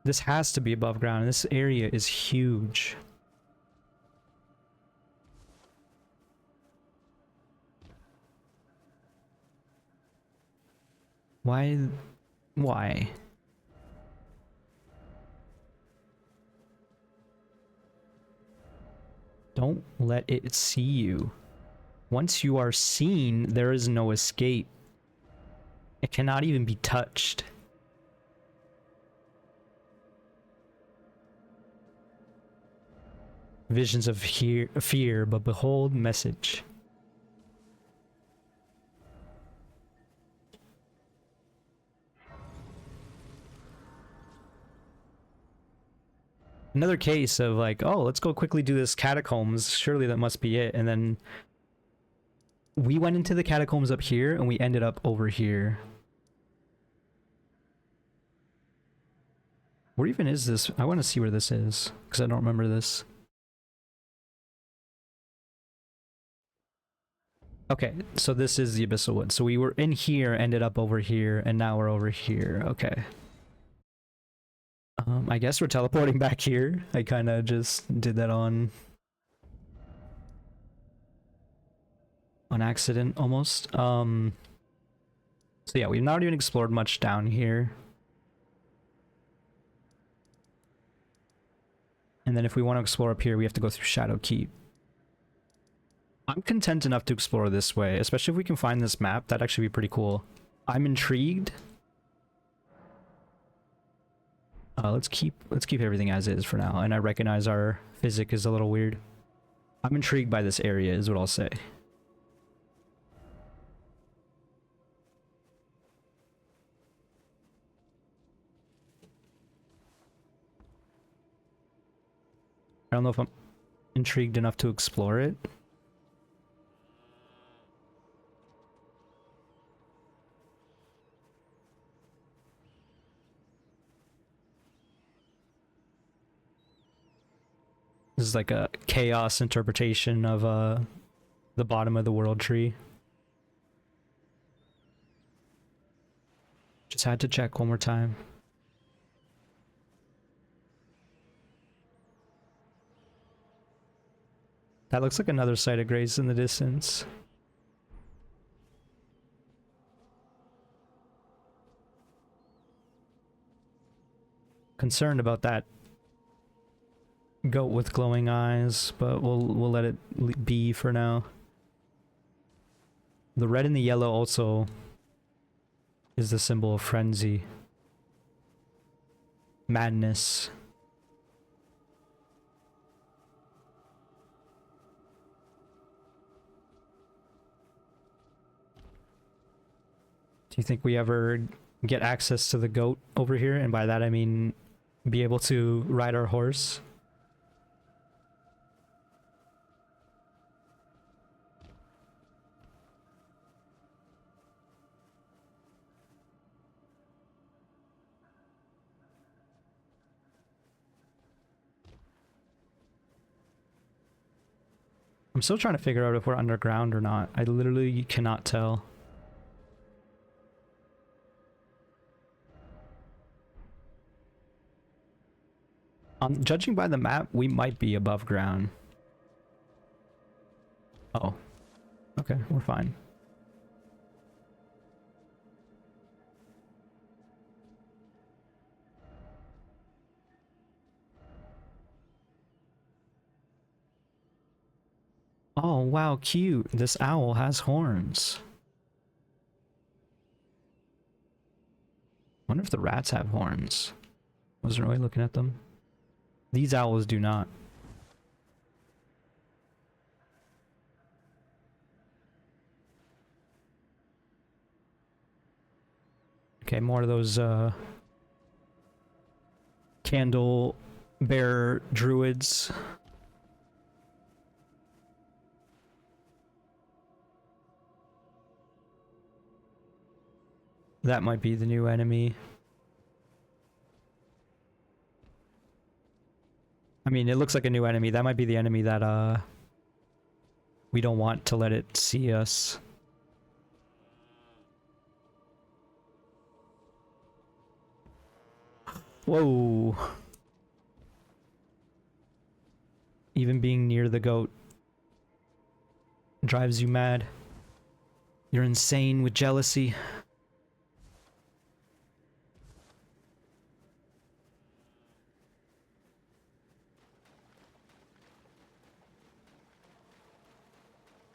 This has to be above ground. This area is huge. Why? Why? Don't let it see you. Once you are seen, there is no escape. It cannot even be touched. Visions of fear, but behold, message. Another case of like, oh, let's go quickly do this catacombs. Surely that must be it. And then we went into the catacombs up here and we ended up over here. Where even is this? I want to see where this is because I don't remember this. Okay, so this is the Abyssal Woods. So we were in here, ended up over here, and now we're over here. Okay. I guess we're teleporting back here. I kind of just did that on accident, almost. So yeah, we've not even explored much down here. And then if we want to explore up here, we have to go through Shadow Keep. I'm content enough to explore this way, especially if we can find this map. That'd actually be pretty cool. I'm intrigued. Let's keep everything as is for now. And I recognize our physics is a little weird. I'm intrigued by this area, is what I'll say. I don't know if I'm intrigued enough to explore it. This is like a chaos interpretation of the bottom of the world tree. Just had to check one more time. That looks like another site of grace in the distance. Concerned about that goat with glowing eyes, but we'll let it be for now. The red and the yellow also is the symbol of frenzy, madness. Do you think we ever get access to the goat over here? And by that I mean be able to ride our horse? I'm still trying to figure out if we're underground or not. I literally cannot tell. Judging by the map, we might be above ground. Oh. Okay, we're fine. Oh, wow, cute. This owl has horns. Wonder if the rats have horns. Wasn't really looking at them. These owls do not. Okay, more of those candle bearer druids. That might be the new enemy. I mean, it looks like a new enemy. That might be the enemy that we don't want to let it see us. Whoa. Even being near the goat drives you mad. You're insane with jealousy.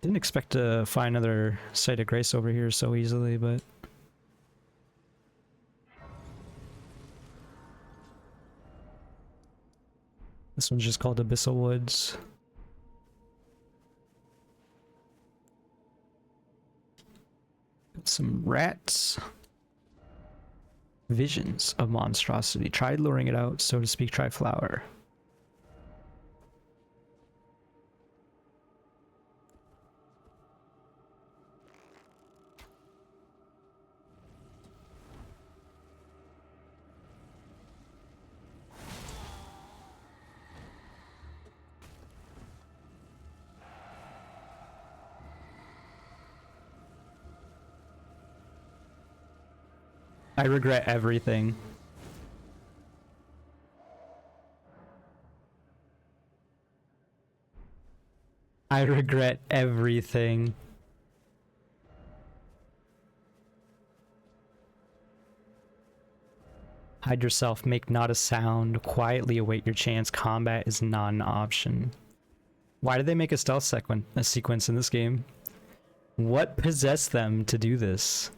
Didn't expect to find another site of grace over here so easily, but... This one's just called Abyssal Woods. Got some rats. Visions of monstrosity. Try luring it out, so to speak, try flower. I regret everything. I regret everything. Hide yourself, make not a sound, quietly await your chance. Combat is not an option. Why did they make a stealth sequence in this game? What possessed them to do this?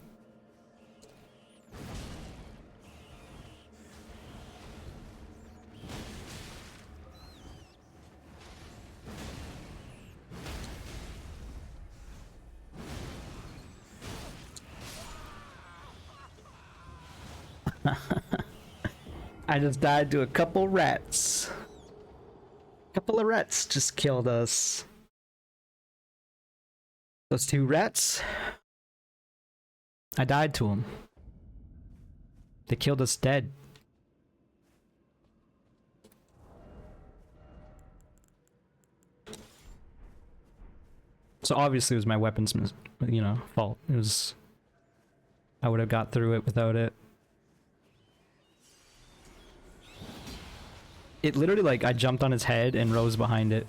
I just died to a couple rats. Couple of rats just killed us. Those two rats. I died to them. They killed us dead. So obviously it was my weapons, fault. It was... I would have got through it without it. It literally, like, I jumped on its head and rose behind it.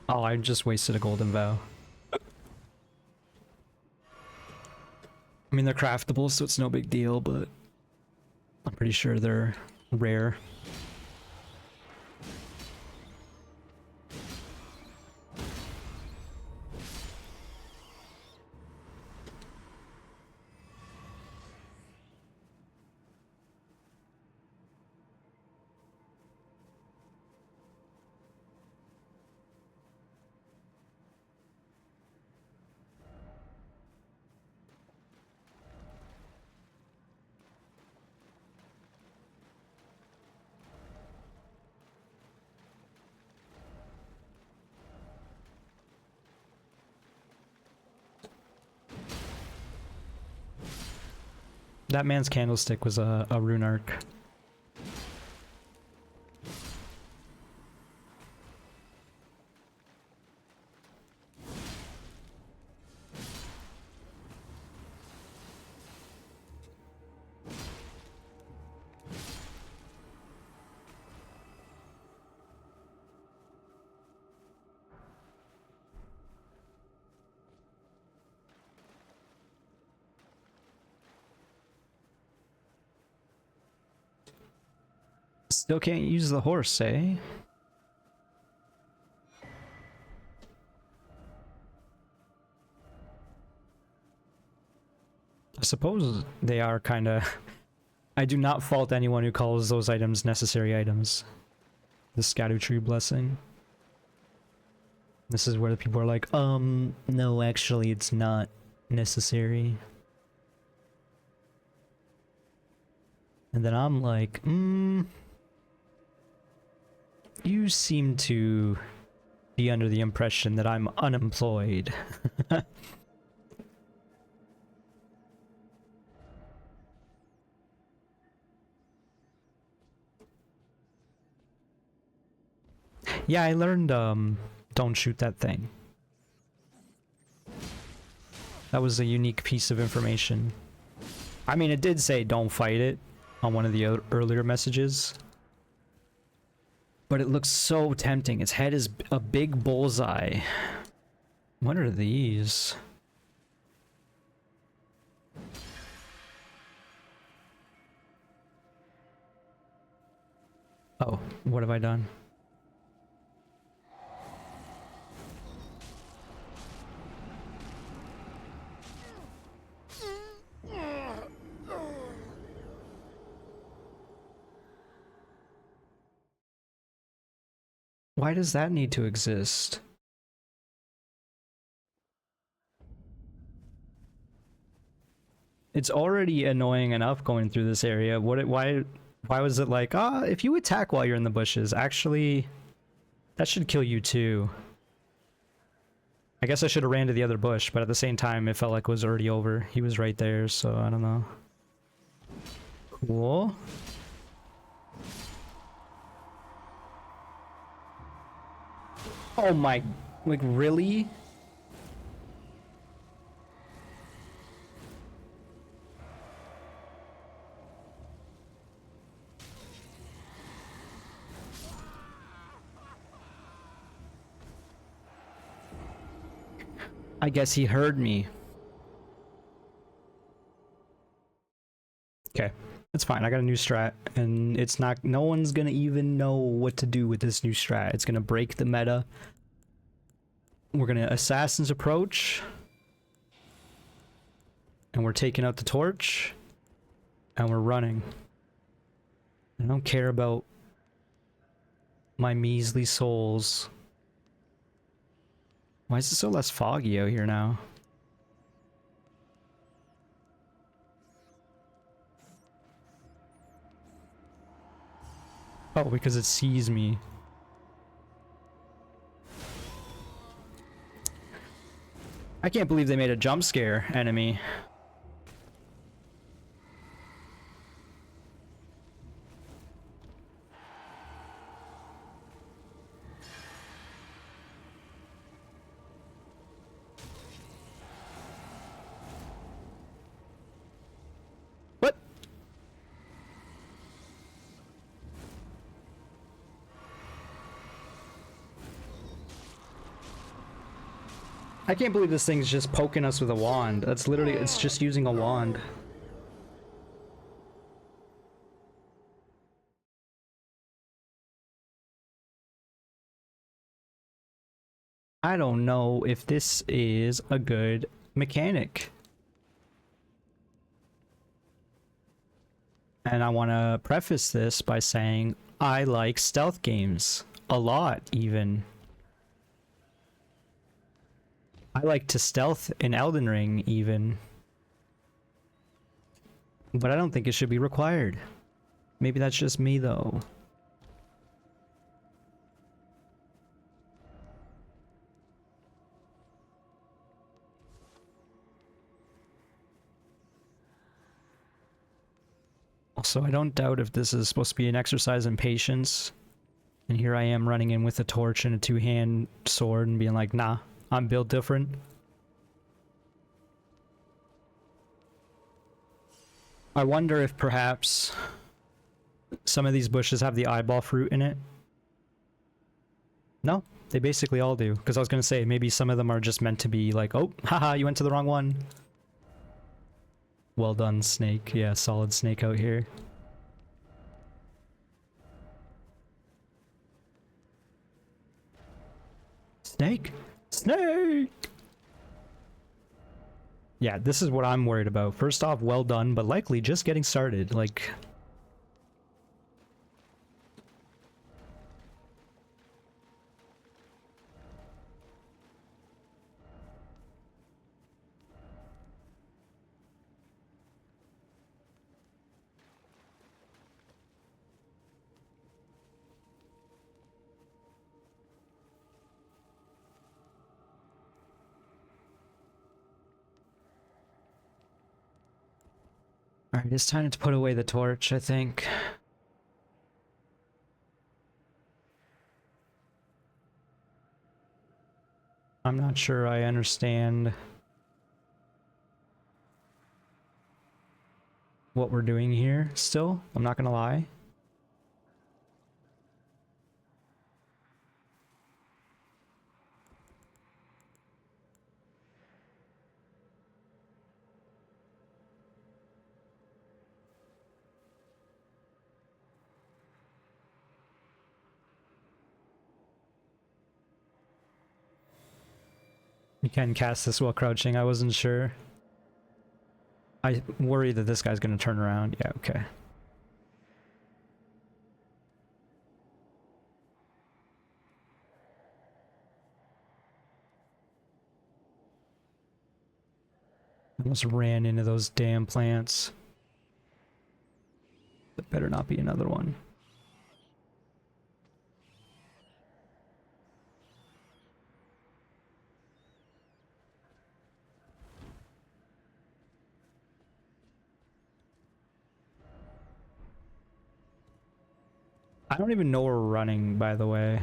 Oh, I just wasted a golden vow. I mean, they're craftable, so it's no big deal, but I'm pretty sure they're rare. That man's candlestick was a rune arc. Still can't use the horse, eh? I suppose they are kinda... I do not fault anyone who calls those items necessary items. The Erdtree blessing. This is where the people are like, no, actually it's not necessary. And then I'm like, you seem to be under the impression that I'm unemployed. Yeah, I learned, don't shoot that thing. That was a unique piece of information. I mean, it did say don't fight it on one of the earlier messages. But it looks so tempting. Its head is a big bullseye. What are these? Oh, what have I done? Why does that need to exist? It's already annoying enough going through this area. Why was it like, if you attack while you're in the bushes, actually that should kill you too. I guess I should have ran to the other bush, but at the same time it felt like it was already over. He was right there, so I don't know. Cool. Oh my, like really? I guess he heard me. Okay, that's fine. I got a new strat, and it's not. No one's gonna even know what to do with this new strat. It's gonna break the meta. We're gonna Assassin's Approach, and we're taking out the torch, and we're running. I don't care about my measly souls. Why is it so less foggy out here now? Oh, because it sees me. I can't believe they made a jump scare enemy. What? I can't believe this thing's just poking us with a wand. That's literally, it's just using a wand. I don't know if this is a good mechanic. And I want to preface this by saying I like stealth games. A lot, even. I like to stealth in Elden Ring, even. But I don't think it should be required. Maybe that's just me, though. So I don't doubt if this is supposed to be an exercise in patience. And here I am running in with a torch and a two-hand sword and being like, nah, I'm built different. I wonder if perhaps some of these bushes have the eyeball fruit in it. No, they basically all do. Because I was going to say, maybe some of them are just meant to be like, oh, haha, you went to the wrong one. Well done, snake. Yeah, solid snake out here. Snake! Snake! Yeah, this is what I'm worried about. First off, well done, but likely just getting started. Like... Alright, it's time to put away the torch, I think. I'm not sure I understand what we're doing here still. I'm not gonna lie. You can cast this while crouching, I wasn't sure. I worry that this guy's gonna turn around. Yeah, okay. Almost ran into those damn plants. There better not be another one. I don't even know where we're running, by the way.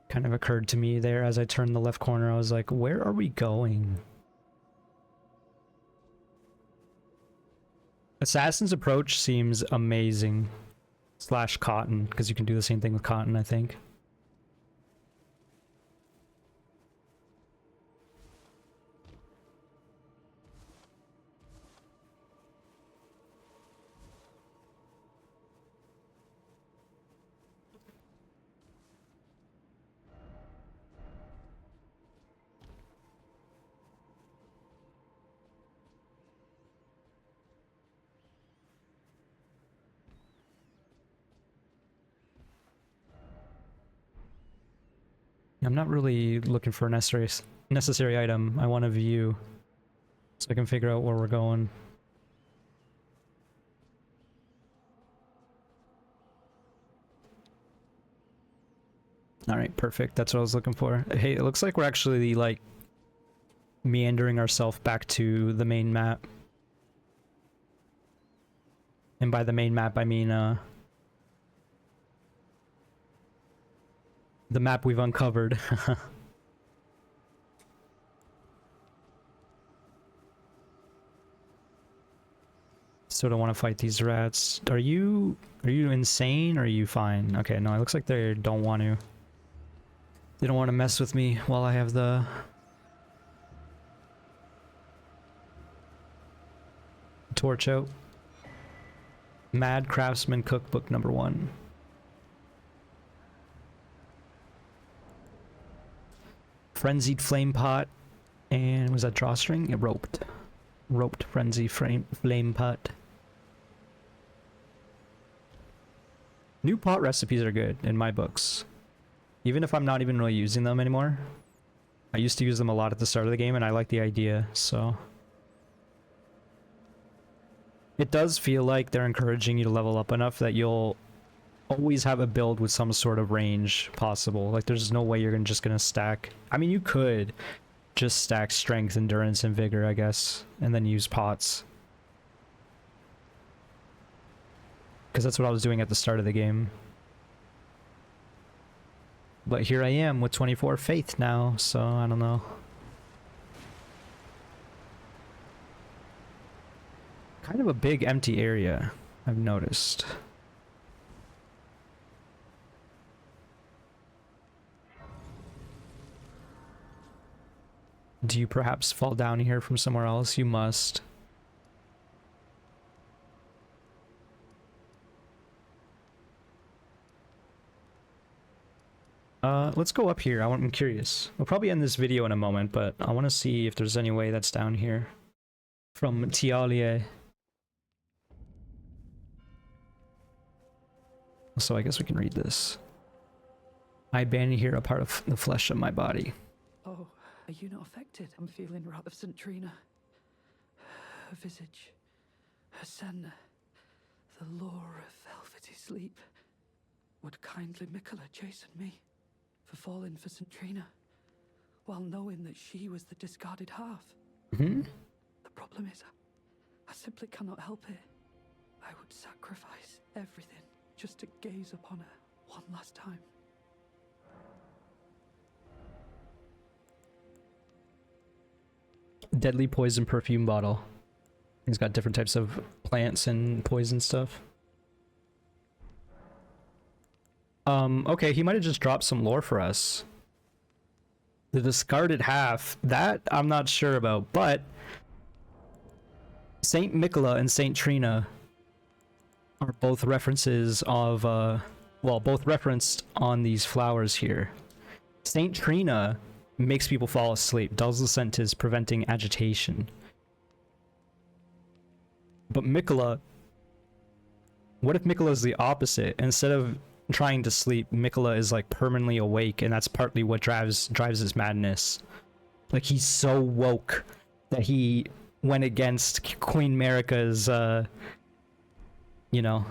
Kind of occurred to me there as I turned the left corner. I was like, where are we going? Assassin's Approach seems amazing. Slash cotton, because you can do the same thing with cotton, I think. I'm not really looking for a necessary item. I want a view so I can figure out where we're going. Alright, perfect. That's what I was looking for. Hey, it looks like we're actually, like, meandering ourselves back to the main map. And by the main map, I mean, the map we've uncovered. Still don't want to fight these rats. Are you insane or are you fine? Okay, no, it looks like they don't want to. They don't want to mess with me while I have the torch out. Mad Craftsman Cookbook #1. Frenzied Flame Pot. And was that drawstring? Yeah, roped. Roped Frenzy Flame Pot. New pot recipes are good in my books. Even if I'm not even really using them anymore. I used to use them a lot at the start of the game and I like the idea, so. It does feel like they're encouraging you to level up enough that you'll always have a build with some sort of range possible. Like there's no way you're just gonna stack. I mean, you could just stack strength, endurance, and vigor, I guess, and then use pots. because that's what I was doing at the start of the game. But here I am with 24 faith now, so I don't know. Kind of a big empty area, I've noticed. Do you perhaps fall down here from somewhere else? You must. Let's go up here. I'm curious. We'll probably end this video in a moment, but I want to see if there's any way that's down here. From Tialie. So I guess we can read this. I ban here a part of the flesh of my body. Oh, are you not affected? I'm feeling wrath of St. Trina. Her visage, her sen, the lure of velvety sleep. Would kindly Mikola chasten me for falling for St. Trina, while knowing that she was the discarded half? Mm-hmm. The problem is, I simply cannot help it. I would sacrifice everything just to gaze upon her one last time. Deadly poison perfume bottle. He's got different types of plants and poison stuff. Okay, he might have just dropped some lore for us. The discarded half, that I'm not sure about, but Saint Mikola and Saint Trina are both references of, well, both referenced on these flowers here. Saint Trina makes people fall asleep, dulls the senses, preventing agitation. But Mikola, what if Mikola is the opposite? Instead of trying to sleep, Mikola is like permanently awake, and that's partly what drives his madness. Like, he's so woke that he went against Queen Marika's you know,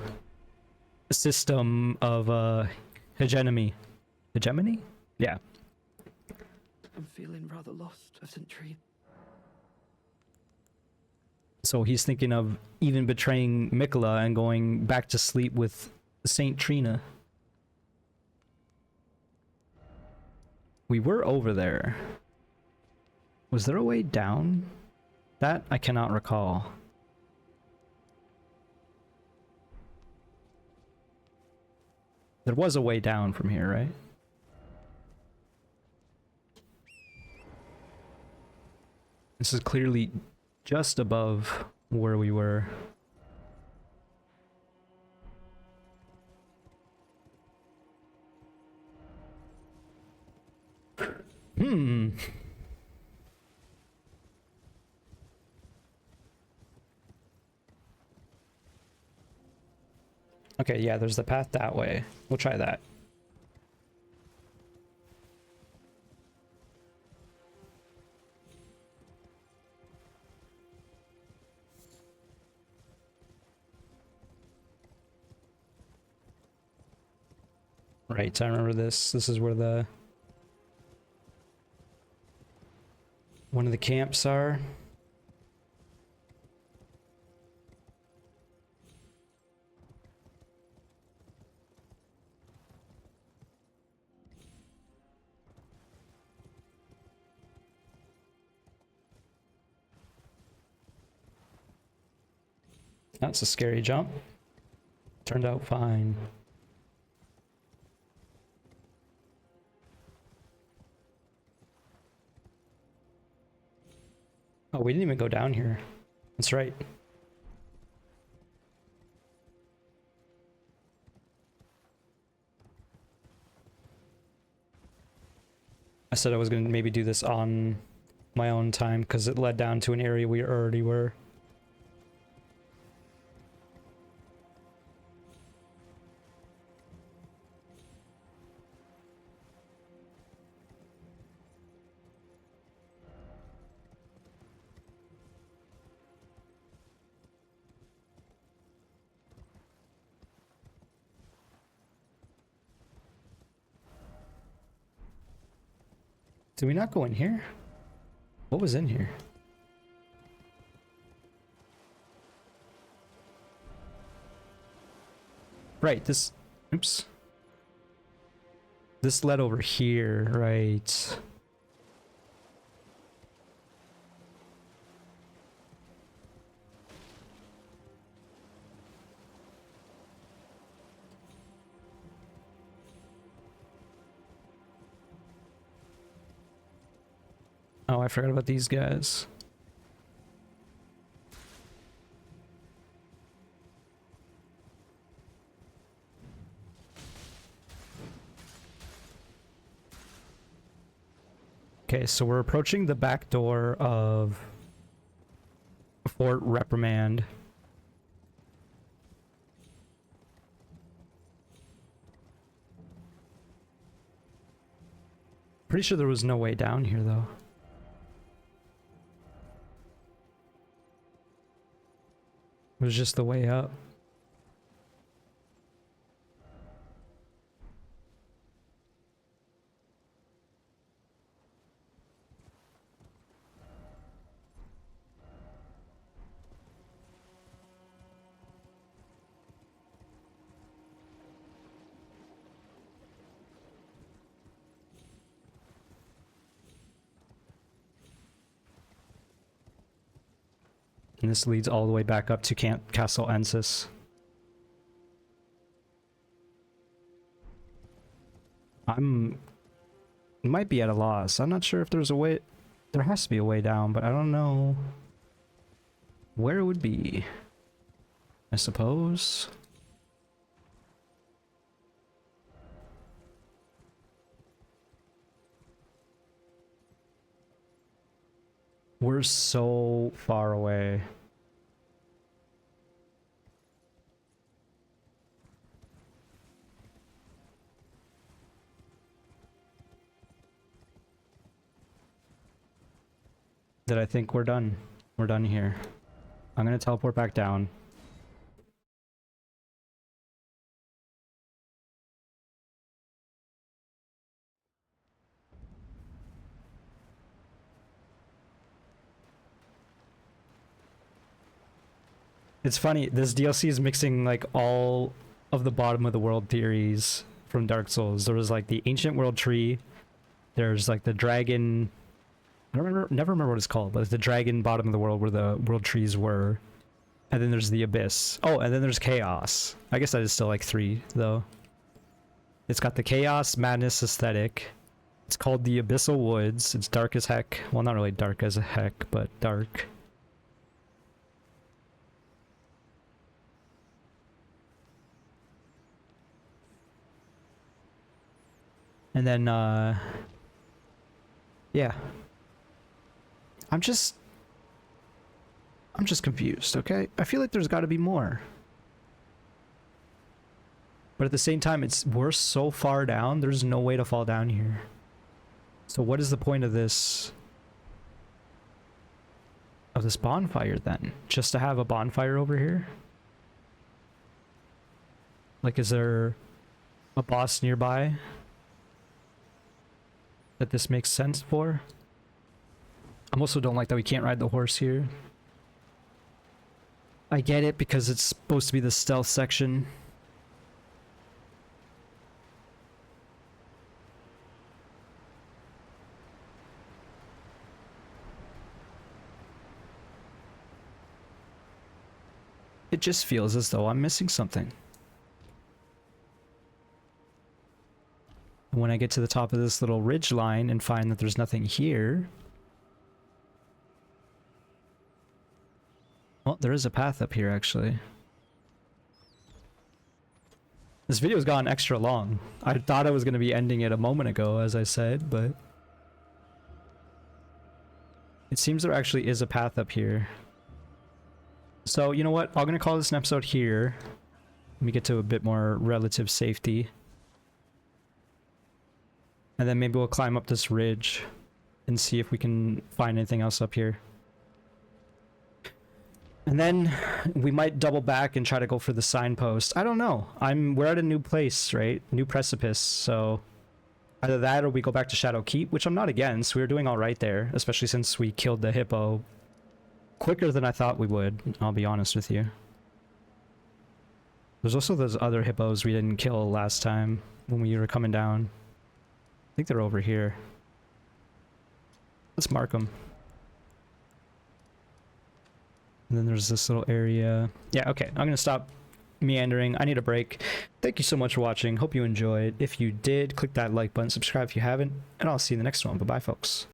system of hegemony. Hegemony? Yeah. I'm feeling rather lost of St. Trina. So he's thinking of even betraying Mikola and going back to sleep with Saint Trina. We were over there. Was there a way down? That I cannot recall. There was a way down from here, right? This is clearly just above where we were. Okay, yeah, there's the path that way. We'll try that. Right, I remember this. This is where one of the camps are. That's a scary jump. Turned out fine. Oh, we didn't even go down here. That's right. I said I was going to maybe do this on my own time because it led down to an area we already were. Did we not go in here? What was in here? Right, this... Oops. This led over here, right. Oh, I forgot about these guys. Okay, so we're approaching the back door of Fort Reprimand. Pretty sure there was no way down here, though. It was just the way up. And this leads all the way back up to Castle Ensis. Might be at a loss. I'm not sure if there's a way. There has to be a way down, but I don't know where it would be. I suppose. We're so far away. That I think we're done. We're done here. I'm gonna teleport back down. It's funny, this DLC is mixing like all of the bottom of the world theories from Dark Souls. There was like the ancient world tree. There's like the dragon. I don't remember, never remember what it's called, but it's the dragon bottom of the world where the world trees were. And then there's the abyss. Oh, and then there's chaos. I guess that is still like 3 though. It's got the chaos madness aesthetic. It's called the Abyssal Woods. It's dark as heck. Well, not really dark as heck, but dark. And then, yeah. I'm just confused, okay? I feel like there's got to be more. But at the same time, we're so far down, there's no way to fall down here. So what is the point of this bonfire then? Just to have a bonfire over here? Like, is there a boss nearby that this makes sense for? I also don't like that we can't ride the horse here. I get it because it's supposed to be the stealth section. It just feels as though I'm missing something. And when I get to the top of this little ridge line and find that there's nothing here... Well, there is a path up here, actually. This video's gone extra long. I thought I was going to be ending it a moment ago, as I said, but... It seems there actually is a path up here. So, you know what? I'm going to call this an episode here. Let me get to a bit more relative safety. And then maybe we'll climb up this ridge and see if we can find anything else up here. And then we might double back and try to go for the signpost. I don't know. We're at a new place, right? New precipice. So either that or we go back to Shadow Keep, which I'm not against. We were doing all right there, especially since we killed the hippo quicker than I thought we would. I'll be honest with you. There's also those other hippos we didn't kill last time when we were coming down. I think they're over here. Let's mark them. And then there's this little area. Yeah, okay. I'm going to stop meandering. I need a break. Thank you so much for watching. Hope you enjoyed. If you did, click that like button, subscribe if you haven't, and I'll see you in the next one. Bye-bye, folks.